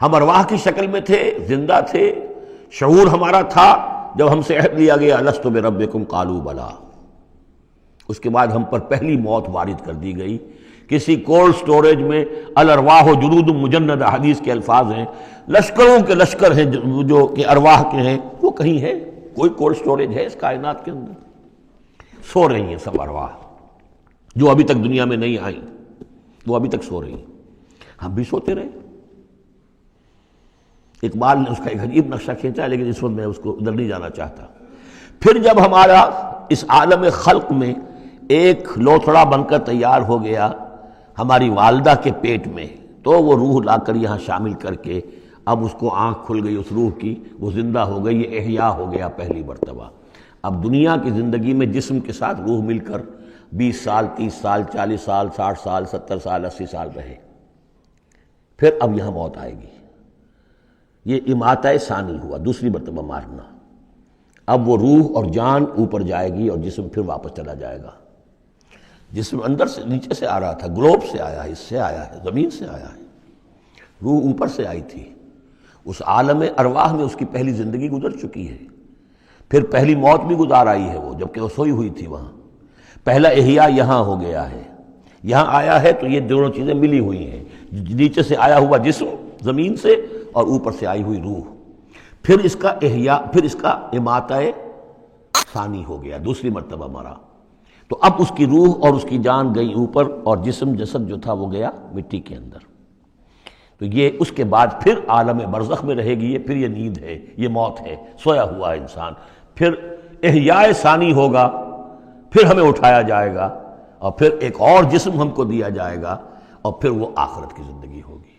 ہم ارواح کی شکل میں تھے، زندہ تھے، شعور ہمارا تھا. جب ہم سے عہد لیا گیا الست بربکم قالوا بلا، اس کے بعد ہم پر پہلی موت وارد کر دی گئی، کسی کولڈ سٹوریج میں، الارواح جنود مجندہ حدیث کے الفاظ ہیں، لشکروں کے لشکر ہیں جو کہ ارواح کے ہیں، وہ کہیں ہے؟ کوئی کولڈ سٹوریج ہے اس کائنات کے اندر؟ سو رہی ہیں سب ارواح جو ابھی تک دنیا میں نہیں آئیں، وہ ابھی تک سو رہی ہیں، ہم بھی سوتے رہے۔ اقبال نے اس کا ایک عجیب نقشہ کھینچا، لیکن اس وقت میں اس کو ادھر نہیں جانا چاہتا۔ پھر جب ہمارا اس عالم خلق میں ایک لوتھڑا بن کر تیار ہو گیا ہماری والدہ کے پیٹ میں، تو وہ روح لا کر یہاں شامل کر کے اب اس کو آنکھ کھل گئی اس روح کی، وہ زندہ ہو گئی، یہ احیاء ہو گیا پہلی مرتبہ۔ اب دنیا کی زندگی میں جسم کے ساتھ روح مل کر 20 سال 30 سال 40 سال 60 سال 70 سال 80 سال رہے، پھر اب یہاں موت آئے گی۔ یہ اماتہ ثانی ہوا، دوسری مرتبہ مارنا۔ اب وہ روح اور جان اوپر جائے گی اور جسم پھر واپس چلا جائے گا۔ جسم اندر سے نیچے سے آ رہا تھا، گلوب سے آیا ہے، اس سے آیا ہے، زمین سے آیا ہے، روح اوپر سے آئی تھی۔ اس عالم ارواح میں اس کی پہلی زندگی گزر چکی ہے، پھر پہلی موت بھی گزار آئی ہے وہ، جبکہ وہ سوئی ہوئی تھی وہاں۔ پہلا احیاء یہاں ہو گیا ہے، یہاں آیا ہے تو یہ دونوں چیزیں ملی ہوئی ہیں، نیچے سے آیا ہوا جسم زمین سے اور اوپر سے آئی ہوئی روح۔ پھر اس کا احیاء، پھر اس کا اماتہ ثانی ہو گیا، دوسری مرتبہ مرا، تو اب اس کی روح اور اس کی جان گئی اوپر اور جسم جسد جو تھا وہ گیا مٹی کے اندر۔ تو یہ اس کے بعد پھر عالم برزخ میں رہے گی، یہ پھر یہ نیند ہے، یہ موت ہے، سویا ہوا انسان۔ پھر احیاء ثانی ہوگا، پھر ہمیں اٹھایا جائے گا اور پھر ایک اور جسم ہم کو دیا جائے گا اور پھر وہ آخرت کی زندگی ہوگی۔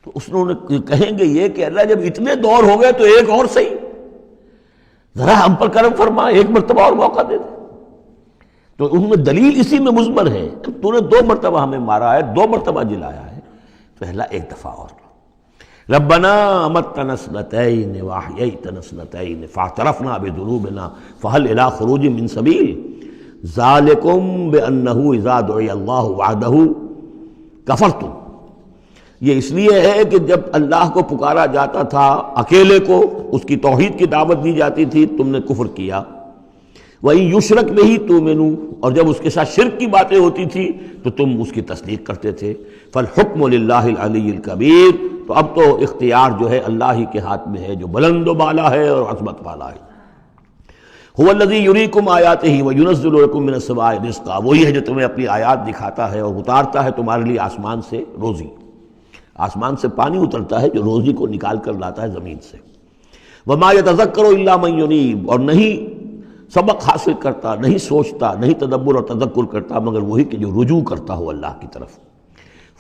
تو اس نے کہیں گے یہ کہ اللہ جب اتنے دور ہو گئے تو ایک اور صحیح، ذرا ہم پر کرم فرما، ایک مرتبہ اور موقع دے دے۔ تو ان میں دلیل اسی میں مضمر ہے، تو نے 2 مرتبہ ہمیں مارا ہے، 2 مرتبہ جلایا ہے، تو اللہ ایک دفعہ اور۔ ربنا امتنا اثنتین واحییتنا اثنتین فاعترفنا بذنوبنا فهل الى خروج من سبیل ذالکم بانہ اذا دعی اللہ وحدہ کفرتم۔ یہ اس لیے ہے کہ جب اللہ کو پکارا جاتا تھا اکیلے کو، اس کی توحید کی دعوت دی جاتی تھی، تم نے کفر کیا۔ وَإِن یشرک بہ تؤمنوا، اور جب اس کے ساتھ شرک کی باتیں ہوتی تھی تو تم اس کی تصدیق کرتے تھے۔ فالحکم للہ العلی الکبیر، تو اب تو اختیار جو ہے اللہ ہی کے ہاتھ میں ہے، جو بلند و بالا ہے اور عظمت والا ہے۔ هو الذی یریکم آیاتہ وینزل لکم من السماء رزقا، وہی ہے جو تمہیں اپنی آیات دکھاتا ہے اور اتارتا ہے تمہارے لیے آسمان سے روزی، آسمان سے پانی اترتا ہے جو روزی کو نکال کر لاتا ہے زمین سے۔ وما یتذکر الا من ینیب، اور نہیں سبق حاصل کرتا، نہیں سوچتا، نہیں تدبر اور تذکر کرتا مگر وہی کہ جو رجوع کرتا ہو اللہ کی طرف۔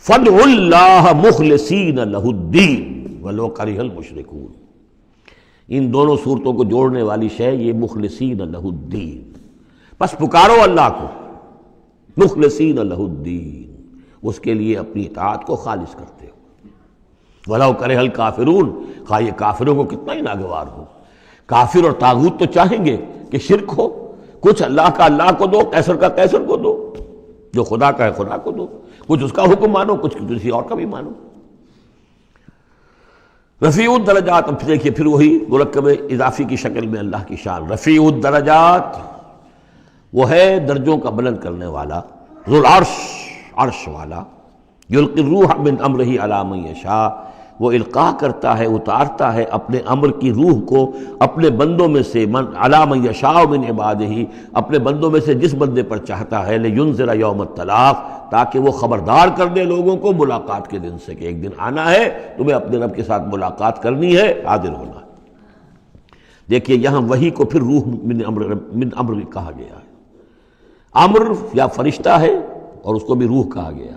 فادعوا اللہ مخلصین لہ الدین ولو کرہ المشرکون، ان دونوں صورتوں کو جوڑنے والی شے یہ مخلصین لہ الدین، بس پکارو اللہ کو، مخلصین لہ الدین، اس کے لیے اپنی اطاعت کو خالص کرتے ہو۔ وَلَوْ كَرِهَ الْكَافِرُونَ، خواہ یہ کافروں کو کتنا ہی ناگوار ہو۔ کافر اور طاغوت تو چاہیں گے کہ شرک ہو، کچھ اللہ کا اللہ کو دو، کیسر کا کیسر کو دو، جو خدا کا ہے خدا کو دو، کچھ اس کا حکم مانو، کچھ کسی اور کا بھی مانو۔ رفیع الدرجات، اب دیکھیے پھر وہی مرکب اضافی کی شکل میں اللہ کی شان، رفیع الدرجات، وہ ہے درجوں کا بلند کرنے والا، ذو العرش، عرش والا، یلقی الروح من امرہ علی من یشاء، وہ القاء کرتا ہے، اتارتا ہے اپنے امر کی روح کو اپنے بندوں میں سے، من علی من یشاء من عبادہ، اپنے بندوں میں سے جس بندے پر چاہتا ہے، لینذر یوم الطلاق، تاکہ وہ خبردار کر دے لوگوں کو ملاقات کے دن سے کہ ایک دن آنا ہے، تمہیں اپنے رب کے ساتھ ملاقات کرنی ہے، حاضر ہونا ہے۔ دیکھیے یہاں وحی کو پھر روح من امر بھی کہا گیا ہے۔ امر یا فرشتہ ہے اور اس کو بھی روح کہا گیا،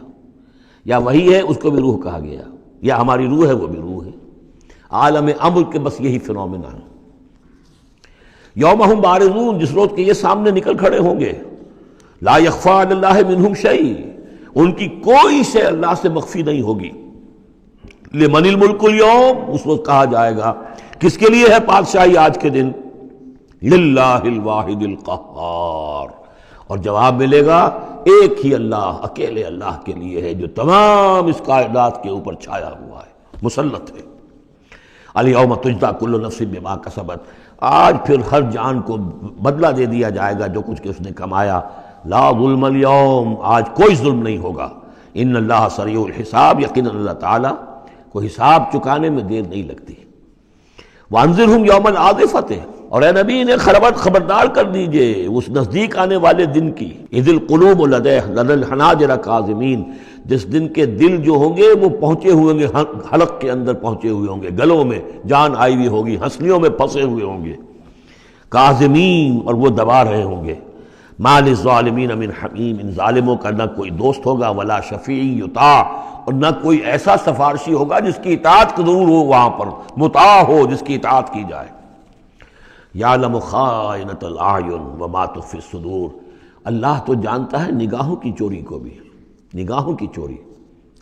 یا وحی ہے اس کو بھی روح کہا گیا، یا ہماری روح ہے وہ بھی روح ہے۔ عالم امر کے بس یہی فنومینا ہے۔ یوم ہم بارزون، جس روز کے یہ سامنے نکل کھڑے ہوں گے، لا یخفی علی اللہ منہم شیء، ان کی کوئی شے اللہ سے مخفی نہیں ہوگی۔ لمن الملک اليوم، اس وقت کہا جائے گا کس کے لیے ہے بادشاہی آج کے دن؟ للہ الواحد القہار، اور جواب ملے گا ایک ہی اللہ، اکیلے اللہ کے لیے ہے جو تمام اس کائنات کے اوپر چھایا ہوا ہے، مسلط ہے۔ الیوم تجزی کل نفس بما کسبت، آج پھر ہر جان کو بدلہ دے دیا جائے گا جو کچھ کہ اس نے کمایا. لا ظلم اليوم، آج کوئی ظلم نہیں ہوگا. ان اللہ سریع الحساب، یقیناً اللہ تعالیٰ کو حساب چکانے میں دیر نہیں لگتی. وانذرہم یوم العاصفۃ، اور اے نبی انہیں خبردار کر دیجئے اس نزدیک آنے والے دن کی. اذ القلوب لدى الحناجر کاظمین، جس دن کے دل جو ہوں گے وہ پہنچے ہوئے ہوں گے، حلق کے اندر پہنچے ہوئے ہوں گے، گلوں میں جان آئی ہوئی ہوگی، ہنسلیوں میں پھنسے ہوئے ہوں گے. کاظمین، اور وہ دبا رہے ہوں گے. ما للظالمین من حمیم، ان ظالموں کا نہ کوئی دوست ہوگا، ولا شفیع یطاع، اور نہ کوئی ایسا سفارشی ہوگا جس کی اطاعت ضرور ہو، وہاں پر مطاع ہو جس کی اطاعت کی جائے. یعلم خائنۃ الاعین وما تخفی الصدور، اللہ تو جانتا ہے نگاہوں کی چوری کو بھی، نگاہوں کی چوری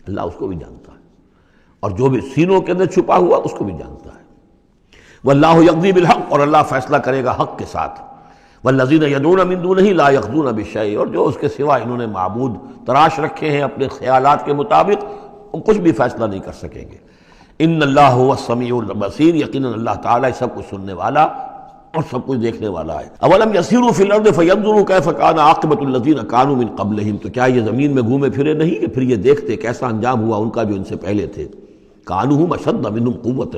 اللہ اس کو بھی جانتا ہے، اور جو بھی سینوں کے اندر چھپا ہوا اس کو بھی جانتا ہے. واللہ یقضی بالحق، اور اللہ فیصلہ کرے گا حق کے ساتھ. والذین یدعون من دونہ لا یقضون بشیء، اور جو اس کے سوا انہوں نے معبود تراش رکھے ہیں اپنے خیالات کے مطابق، وہ کچھ بھی فیصلہ نہیں کر سکیں گے. ان اللہ هو السمیع البصیر، یقیناً اللہ تعالیٰ سب کچھ سننے والا اور سب کچھ دیکھنے والا ہے. اولم یسیروا فی الارض فینظروا کیف کان عاقبۃ الذین کانوا من قبلہم، تو کیا یہ زمین میں گھومے پھرے نہیں کہ پھر یہ دیکھتے کیسا انجام ہوا ان کا جو ان سے پہلے تھے. کانوا هم اشد منہم قوۃ،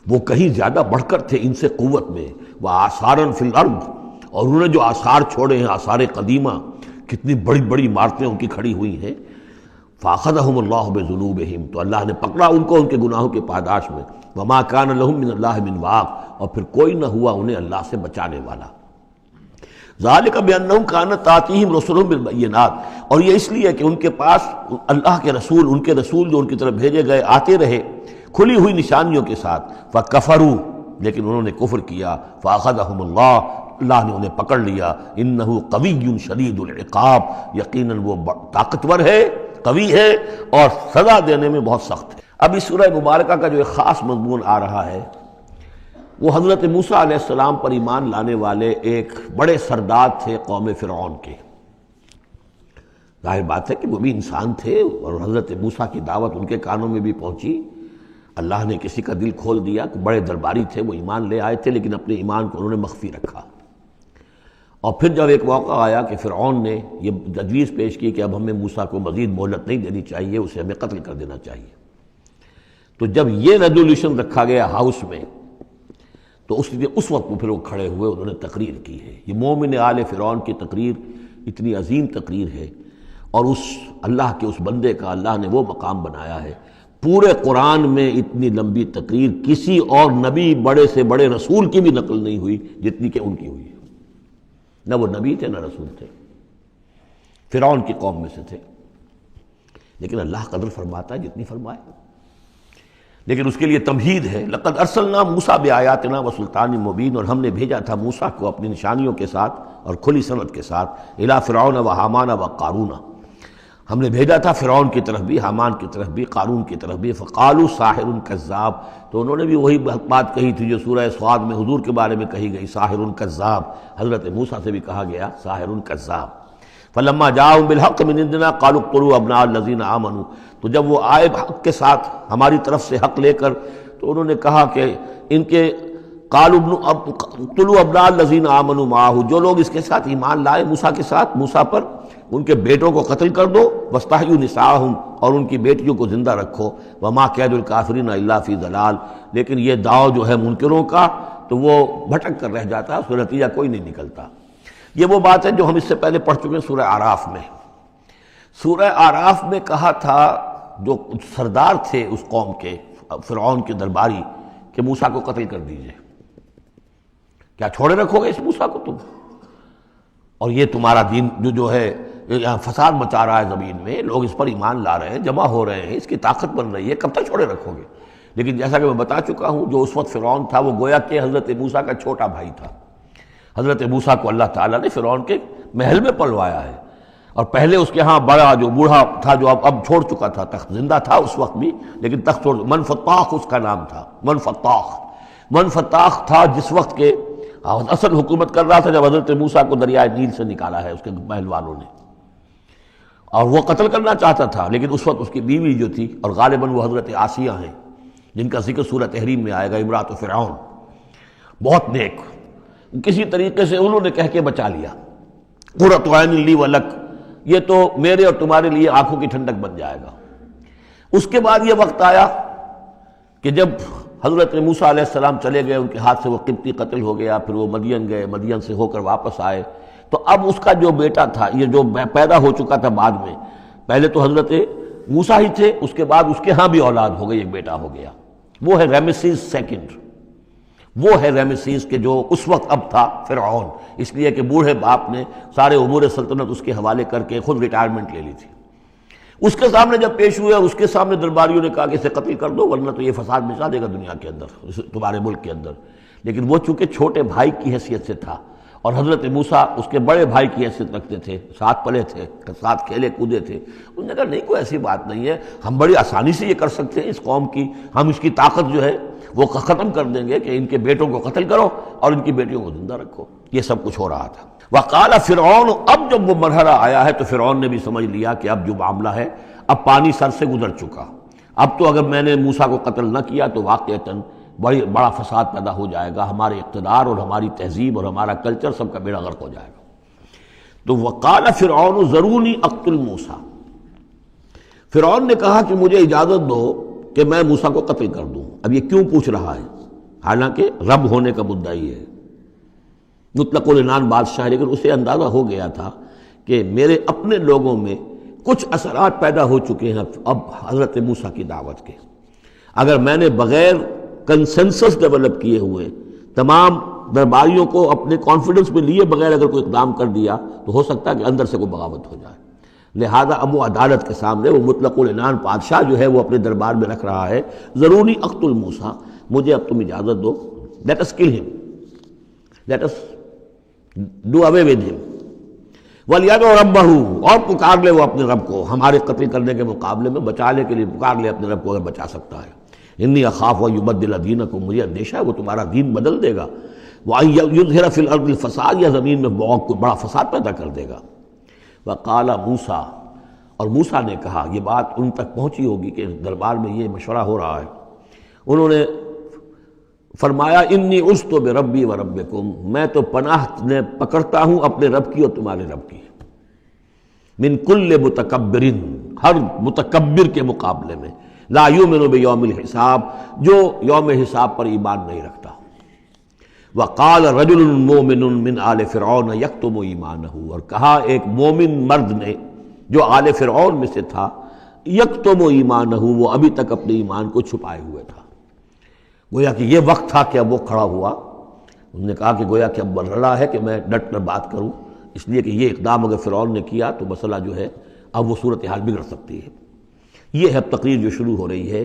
وہ کہیں زیادہ بڑھ کر تھے ان سے قوت میں. وآثارا فی الارض، اور انہوں نے جو آثار چھوڑے ہیں، آثار قدیمہ، کتنی بڑی بڑی عمارتیں ان کی کھڑی ہوئی ہیں. فاخذہم اللہ بذنوبہم، تو اللہ نے پکڑا ان کو ان کے گناہوں کے پاداش میں. وما کان لہم من اللہ من واق، اور پھر کوئی نہ ہوا انہیں اللہ سے بچانے والا. ذالک بانہم کانت تاتیہم رسلہم بالبینات، اور یہ اس لیے کہ ان کے پاس اللہ کے رسول، ان کے رسول جو ان کی طرف بھیجے گئے آتے رہے کھلی ہوئی نشانیوں کے ساتھ. فکفروا، لیکن انہوں نے کفر کیا. فاخذہم اللہ نے انہیں پکڑ لیا. انہ قوی شدید العقاب، یقیناً وہ طاقتور ہے، قوی ہے، اور سزا دینے میں بہت سخت ہے. اب اس سورہ مبارکہ کا جو ایک خاص مضمون آ رہا ہے وہ حضرت موسیٰ علیہ السلام پر ایمان لانے والے ایک بڑے سردار تھے قوم فرعون کے. ظاہر بات ہے کہ وہ بھی انسان تھے، اور حضرت موسیٰ کی دعوت ان کے کانوں میں بھی پہنچی. اللہ نے کسی کا دل کھول دیا، بڑے درباری تھے، وہ ایمان لے آئے تھے، لیکن اپنے ایمان کو انہوں نے مخفی رکھا. اور پھر جب ایک موقع آیا کہ فرعون نے یہ تجویز پیش کی کہ اب ہمیں موسیٰ کو مزید مہلت نہیں دینی چاہیے، اسے ہمیں قتل کر دینا چاہیے، تو جب یہ ریزولوشن رکھا گیا ہاؤس میں، تو اس وقت پھر وہ کھڑے ہوئے، انہوں نے تقریر کی ہے. یہ مومن آل فرعون کی تقریر اتنی عظیم تقریر ہے، اور اس اللہ کے اس بندے کا اللہ نے وہ مقام بنایا ہے. پورے قرآن میں اتنی لمبی تقریر کسی اور نبی، بڑے سے بڑے رسول کی بھی نقل نہیں ہوئی جتنی کہ ان کی ہوئی ہے. نہ وہ نبی تھے نہ رسول تھے، فرعون کی قوم میں سے تھے، لیکن اللہ قدر فرماتا ہے جتنی فرمائے. لیکن اس کے لیے تمہید ہے. لقد ارسلنا موسیٰ بآیاتنا وسلطان مبین، اور ہم نے بھیجا تھا موسیٰ کو اپنی نشانیوں کے ساتھ اور کھلی سند کے ساتھ. الی فرعون وحامان وقارون، ہم نے بھیجا تھا فرعون کی طرف بھی، حامان کی طرف بھی، قارون کی طرف بھی. فقالوا ساحر کذاب، تو انہوں نے بھی وہی بات کہی تھی جو سورہ صاد میں حضور کے بارے میں کہی گئی، ساحر کذاب. حضرت موسیٰ سے بھی کہا گیا ساحر کذاب. فلما جاءهم بالحق من عندنا قالوا اقتلوا ابناء الذين آمنوا، تو جب وہ آئے حق کے ساتھ ہماری طرف سے حق لے کر، تو انہوں نے کہا کہ ان کے اقتلوا ابناء الذين آمنوا معه، جو لوگ اس کے ساتھ ایمان لائے موسیٰ کے ساتھ، موسیٰ پر، ان کے بیٹوں کو قتل کر دو. واستحيوا نساءهم، اور ان کی بیٹیوں کو زندہ رکھو. وما كيد الكافرين الا في ضلال، لیکن یہ داؤ جو ہے منکروں کا تو وہ بھٹک کر رہ جاتا ہے، اس کا نتیجہ کوئی نہیں نکلتا. یہ وہ بات ہے جو ہم اس سے پہلے پڑھ چکے ہیں سورہ اعراف میں. سورہ اعراف میں کہا تھا جو سردار تھے اس قوم کے، فرعون کے درباری، کہ موسیٰ کو قتل کر دیجئے. کیا چھوڑے رکھو گے اس موسیٰ کو تم؟ اور یہ تمہارا دین جو ہے یہاں فساد مچا رہا ہے زمین میں، لوگ اس پر ایمان لا رہے ہیں، جمع ہو رہے ہیں، اس کی طاقت بن رہی ہے، کب تک چھوڑے رکھو گے؟ لیکن جیسا کہ میں بتا چکا ہوں، جو اس وقت فرعون تھا وہ گویا کہ حضرت موسیٰ کا چھوٹا بھائی تھا. حضرت موسیٰ کو اللہ تعالیٰ نے فرعون کے محل میں پلوایا ہے، اور پہلے اس کے ہاں بڑا جو بوڑھا تھا جو اب چھوڑ چکا تھا تخت، زندہ تھا اس وقت بھی لیکن تخت چھوڑ، منفتاخ اس کا نام تھا. منفتاخ تھا جس وقت کے اصل حکومت کر رہا تھا جب حضرت موسیٰ کو دریائے نیل سے نکالا ہے اس کے محل والوں نے، اور وہ قتل کرنا چاہتا تھا. لیکن اس وقت اس کی بیوی جو تھی، اور غالباً وہ حضرت آسیہ ہیں جن کا ذکر سورہ تحریم میں آئے گا، امرأۃ فرعون، بہت نیک، کسی طریقے سے انہوں نے کہہ کے بچا لیا، قرۃ عین لی ولک، یہ تو میرے اور تمہارے لیے آنکھوں کی ٹھنڈک بن جائے گا۔ اس کے بعد یہ وقت آیا کہ جب حضرت موسیٰ علیہ السلام چلے گئے، ان کے ہاتھ سے وہ قبطی قتل ہو گیا، پھر وہ مدین گئے، مدین سے ہو کر واپس آئے، تو اب اس کا جو بیٹا تھا، یہ جو پیدا ہو چکا تھا بعد میں، پہلے تو حضرت موسیٰ ہی تھے، اس کے بعد اس کے ہاں بھی اولاد ہو گئی، ایک بیٹا ہو گیا، وہ ہے رامسیس سیکنڈ، وہ ہے رامسیس کہ جو اس وقت اب تھا فرعون، اس لیے کہ بوڑھے باپ نے سارے امور سلطنت اس کے حوالے کر کے خود ریٹائرمنٹ لے لی تھی۔ اس کے سامنے جب پیش ہوئے اور اس کے سامنے درباریوں نے کہا کہ اسے قتل کر دو ورنہ تو یہ فساد مچا دے گا دنیا کے اندر، تمہارے ملک کے اندر، لیکن وہ چونکہ چھوٹے بھائی کی حیثیت سے تھا اور حضرت موسیٰ اس کے بڑے بھائی کی حیثیت رکھتے تھے، ساتھ پلے تھے، ساتھ کھیلے کودے تھے، انہوں نے کہا نہیں کوئی ایسی بات نہیں ہے، ہم بڑی آسانی سے یہ کر سکتے ہیں، اس قوم کی ہم اس کی طاقت جو ہے وہ ختم کر دیں گے کہ ان کے بیٹوں کو قتل کرو اور ان کی بیٹیوں کو زندہ رکھو۔ یہ سب کچھ ہو رہا تھا۔ وقال فرعون، اب جب وہ مرحلہ آیا ہے تو فرعون نے بھی سمجھ لیا کہ اب جو معاملہ ہے اب پانی سر سے گزر چکا، اب تو اگر میں نے موسیٰ کو قتل نہ کیا تو واقعتاً بڑا فساد پیدا ہو جائے گا، ہمارے اقتدار اور ہماری تہذیب اور ہمارا کلچر سب کا بیڑا غرق ہو جائے گا۔ تو وقال فرعون ذرونی اقتل موسیٰ، فرعون نے کہا کہ مجھے اجازت دو کہ میں موسیٰ کو قتل کر دوں۔ اب یہ کیوں پوچھ رہا ہے؟ حالانکہ رب ہونے کا مدعی ہے، مطلق العنان بادشاہ، لیکن اسے اندازہ ہو گیا تھا کہ میرے اپنے لوگوں میں کچھ اثرات پیدا ہو چکے ہیں اب حضرت موسیٰ کی دعوت کے، اگر میں نے بغیر کنسنسس ڈیولپ کیے ہوئے تمام درباریوں کو اپنے کانفیڈنس میں لیے بغیر اگر کوئی اقدام کر دیا تو ہو سکتا ہے کہ اندر سے کوئی بغاوت ہو جائے، لہذا اب وہ عدالت کے سامنے وہ مطلق العنان بادشاہ جو ہے وہ اپنے دربار میں رکھ رہا ہے، ضروری اقتل موسیٰ، مجھے اب تم اجازت دو، late us kill them, let us do away with them, وَلْيَدْعُ رَبَّهُ، اور پکار لے وہ اپنے رب کو، ہمارے قتل کرنے کے مقابلے میں بچانے کے لیے پکار لے اپنے رب کو اگر بچا سکتا ہے۔ انی اخاف ان یبدل دینکم، مجھے اندیشہ ہے وہ تمہارا دین بدل دے گا، وَأَن یظہر فی الارض الفساد، یا زمین میں بہت بڑا فساد پیدا کر دے گا۔ وقال موسیٰ، اور موسیٰ نے کہا، یہ بات ان تک پہنچی ہوگی کہ دربار میں یہ مشورہ ہو رہا ہے، انہوں نے فرمایا انی عذت بربی وربکم، میں تو پناہ پکڑتا ہوں اپنے رب کی اور تمہارے رب کی، من کل متکبر، ہر متکبر کے مقابلے میں، لا یؤمن بیوم الحساب، جو یوم حساب پر ایمان نہیں رکھتا۔ وقال رجل مومن من آل فرعون یکتم ایمانہ، اور کہا ایک مومن مرد نے جو آل فرعون میں سے تھا، یکتم ایمانہ، وہ ابھی تک اپنے ایمان کو چھپائے ہوئے تھا، گویا کہ یہ وقت تھا کہ اب وہ کھڑا ہوا، انہوں نے کہا کہ گویا کہ اب مرحلہ ہے کہ میں ڈٹ کر بات کروں، اس لیے کہ یہ اقدام اگر فرعون نے کیا تو مسئلہ جو ہے اب وہ صورتحال بگڑ سکتی ہے۔ یہ ہے تقریر جو شروع ہو رہی ہے،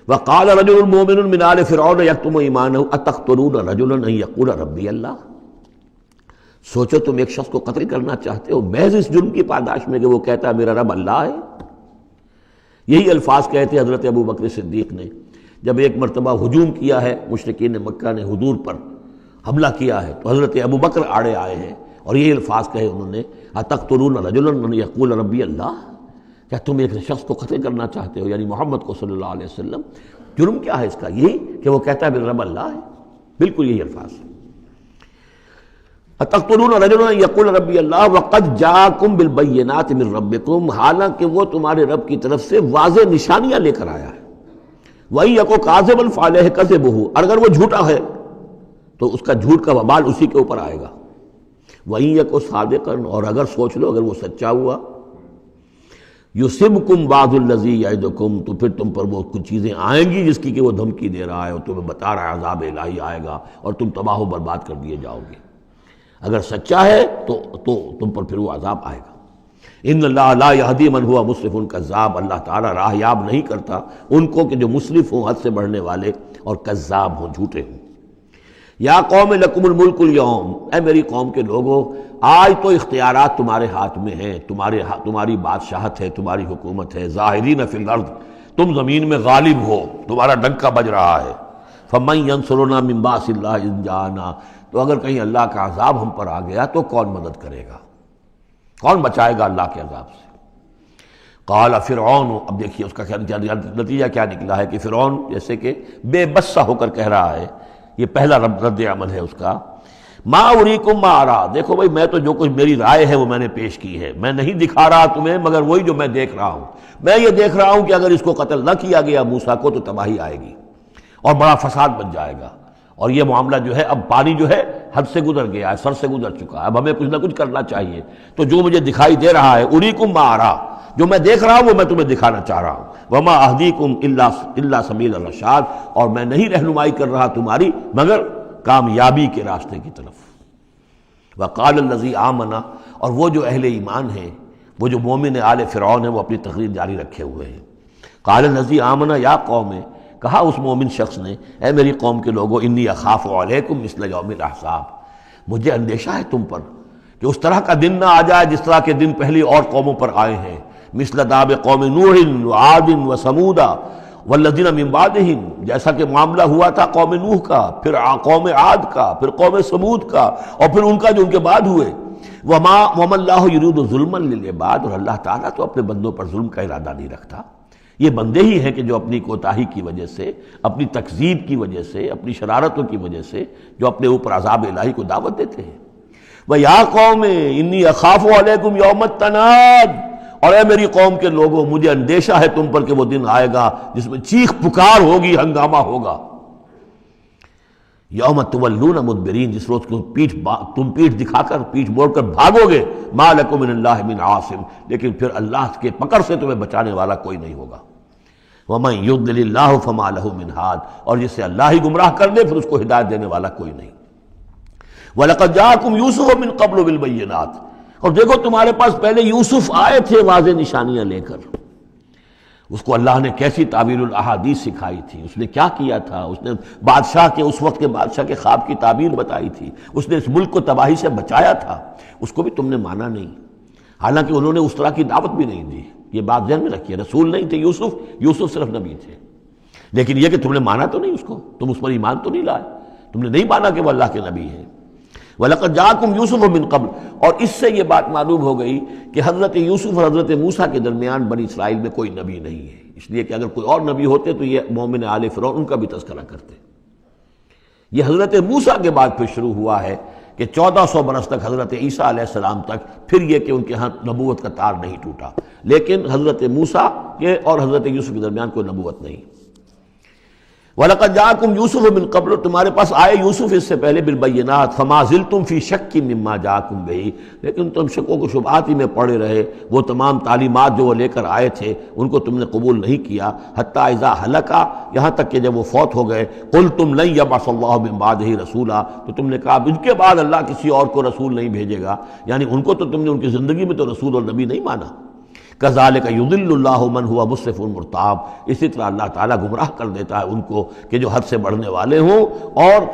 وقال رجل مومن من آل فرعون یکتم ایمانہ اتقتلون رجلا ان یقول ربی اللہ، سوچو تم ایک شخص کو قتل کرنا چاہتے ہو محض اس جرم کی پاداش میں کہ وہ کہتا ہے میرا رب اللہ ہے۔ یہی الفاظ کہتے حضرت ابو بکر صدیق نے جب ایک مرتبہ ہجوم کیا ہے، مشرکین مکہ نے حضور پر حملہ کیا ہے، تو حضرت ابو بکر آڑے آئے ہیں اور یہی الفاظ کہے انہوں نے، اتقتلون رجلا ان یقول ربی اللہ، کیا تم ایک شخص کو قتل کرنا چاہتے ہو، یعنی محمد کو صلی اللہ علیہ وسلم، جرم کیا ہے اس کا؟ یہی کہ وہ کہتا ہے میرا رب اللہ ہے، بالکل یہی الفاظ۔ اتقتلون رجلا یقول ربی اللہ وقد جاءکم بالبینات من ربکم، حالانکہ وہ تمہارے رب کی طرف سے واضح نشانیاں لے کر آیا ہے، وَإِن يَكُ كَاذِبًا فَعَلَيْهِ كَذِبُهُ، اور اگر وہ جھوٹا ہے تو اس کا جھوٹ کا وبال اسی کے اوپر آئے گا، وَإِن يَكُ صَادِقًا، اور اگر سوچ لو اگر وہ سچا ہوا، يُصِبْكُمْ بَعْضُ الَّذِي يَعِدُكُمْ، تو پھر تم پر وہ کچھ چیزیں آئیں گی جس کی کہ وہ دھمکی دے رہا ہے اور تمہیں بتا رہا ہے عذاب الہی آئے گا اور تم تباہ و برباد کر دیے جاؤ گے، اگر سچا ہے تو تم پر پھر وہ عذاب آئے گا۔ ان اللہ لا یہدی من ہوا مسرف کذاب، اللہ تعالیٰ راہ یاب نہیں کرتا ان کو کہ جو مسرف ہوں، حد سے بڑھنے والے اور کذاب ہوں، جھوٹے ہوں۔ یا قوم لکم الملک اليوم، اے میری قوم کے لوگوں آج تو اختیارات تمہارے ہاتھ میں ہیں، تمہاری بادشاہت ہے، تمہاری حکومت ہے، ظاہرین فی الارض، تم زمین میں غالب ہو، تمہارا ڈنکا بج رہا ہے، فمن ینصرنا من باس اللہ ان جاءنا، تو اگر کہیں اللہ کا عذاب ہم پر آ گیا تو کون مدد کرے گا، کون بچائے گا اللہ کے عذاب سے؟ قال فرعون، اب دیکھیے اس کا نتیجہ کیا نکلا ہے کہ فرعون جیسے کہ بے بس سا ہو کر کہہ رہا ہے یہ پہلا رد عمل ہے اس کا. ما اریکم ما ارا، دیکھو بھائی میں تو جو کچھ میری رائے ہے وہ میں نے پیش کی ہے، میں نہیں دکھا رہا تمہیں مگر وہی جو میں دیکھ رہا ہوں. میں یہ دیکھ رہا ہوں کہ اگر اس کو قتل نہ کیا گیا موسیٰ کو تو تباہی آئے گی اور بڑا فساد بن جائے گا، اور یہ معاملہ جو ہے اب پانی جو ہے حد سے گزر گیا ہے، سر سے گزر چکا ہے، اب ہمیں کچھ نہ کچھ کرنا چاہیے. تو جو مجھے دکھائی دے رہا ہے اریکم ما ارا، جو میں دیکھ رہا ہوں وہ میں تمہیں دکھانا چاہ رہا ہوں. وما اہدیکم الا سبیل الرشاد، اور میں نہیں رہنمائی کر رہا تمہاری مگر کامیابی کے راستے کی طرف. وقال الذی آمن، اور وہ جو اہل ایمان ہیں، وہ جو مومن آل فرعون ہیں، وہ اپنی تقریر جاری رکھے ہوئے ہیں. قال الذی آمن یا قوم، کہا اس مومن شخص نے اے میری قوم کے لوگو، انی اخاف علیکم مثل یوم الاحزاب، مجھے اندیشہ ہے تم پر کہ اس طرح کا دن نہ آ جائے جس طرح کے دن پہلی اور قوموں پر آئے ہیں. مثل داب قوم نوح وعاد وثمود والذین من بعدہم، جیسا کہ معاملہ ہوا تھا قوم نوح کا، پھر قوم عاد کا، پھر قوم ثمود کا، اور پھر ان کا جو ان کے بعد ہوئے. وما اللہ یرید ظلما للعباد، اور اللہ تعالیٰ تو اپنے بندوں پر ظلم کا ارادہ نہیں رکھتا. یہ بندے ہی ہیں کہ جو اپنی کوتاہی کی وجہ سے، اپنی تکذیب کی وجہ سے، اپنی شرارتوں کی وجہ سے جو اپنے اوپر عذاب الہی کو دعوت دیتے ہیں. وَيَا قَوْمِ إِنِّي أَخَافُ عَلَيْكُمْ يَوْمَ التَّنَادِ، اور اے میری قوم کے لوگوں مجھے اندیشہ ہے تم پر کہ وہ دن آئے گا جس میں چیخ پکار ہوگی، ہنگامہ ہوگا. یوم تولون مدبرین، جس روز تم پیٹھ دکھا کر، پیٹھ موڑ کر بھاگو گے. ما لکم من اللہ من عاصم، لیکن پھر اللہ کے پکڑ سے تمہیں بچانے والا کوئی نہیں ہوگا. ومن یضلل اللہ فما لہ من ہاد، اور جسے اللہ ہی گمراہ کر دے پھر اس کو ہدایت دینے والا کوئی نہیں. وَلَقَدْ جَاءَكُمْ يُوسُفُ مِنْ قَبْلُ بِالْبَيِّنَاتِ، اور دیکھو تمہارے پاس پہلے یوسف آئے تھے واضح نشانیاں لے کر. اس کو اللہ نے کیسی تعبیر الاحادیث سکھائی تھی، اس نے کیا کیا تھا، اس نے بادشاہ کے، اس وقت کے بادشاہ کے خواب کی تعبیر بتائی تھی، اس نے اس ملک کو تباہی سے بچایا تھا. اس کو بھی تم نے مانا نہیں، حالانکہ انہوں نے اس طرح کی دعوت بھی نہیں دی. یہ بات ذہن میں رکھیے، رسول نہیں تھے یوسف صرف نبی تھے. لیکن یہ کہ تم نے مانا تو نہیں اس کو، تم اس پر ایمان تو نہیں لائے، تم نے نہیں مانا کہ وہ اللہ کے نبی ہیں. وَلَقَدْ جَاءَكُمْ يُوسُفُ مِنْ قَبْلُ، اور اس سے یہ بات معلوم ہو گئی کہ حضرت یوسف اور حضرت موسیٰ کے درمیان بنی اسرائیل میں کوئی نبی نہیں ہے. اس لیے کہ اگر کوئی اور نبی ہوتے تو یہ مومن آل فرعون ان کا بھی تذکرہ کرتے. یہ حضرت موسیٰ کے بعد پھر شروع ہوا ہے کہ 1400 برس تک حضرت عیسیٰ علیہ السلام تک، پھر یہ کہ ان کے ہاں نبوت کا تار نہیں ٹوٹا. لیکن حضرت موسیٰ کے اور حضرت یوسف کے درمیان کوئی نبوت نہیں. وَلَقَدْ جَاءَكُمْ يُوسُفُ مِنْ قَبْلُ، تمہارے پاس آئے یوسف اس سے پہلے بِالْبَيِّنَاتِ فَمَا زِلْتُمْ فِي شَكٍّ مِّمَّا جَاءَكُمْ بِهِ، لیکن تم شکوک و شبہات ہی میں پڑے رہے. وہ تمام تعلیمات جو وہ لے کر آئے تھے ان کو تم نے قبول نہیں کیا. حتیٰ اذا ہلکا، یہاں تک کہ جب وہ فوت ہو گئے. قُلْتُمْ لَن يَبْعَثَ اللَّهُ مِن بَعْدِهِ رَسُولًا، تو تم نے کہا ان کے بعد اللہ کسی اور کو رسول نہیں بھیجے گا. یعنی ان کو تو تم نے ان کی زندگی میں تو رسول اور نبی نہیں مانا. کذالک یضل اللہ من هو مسرف مرتاب، اسی طرح اللہ تعالیٰ گمراہ کر دیتا ہے ان کو کہ جو حد سے بڑھنے والے ہوں اور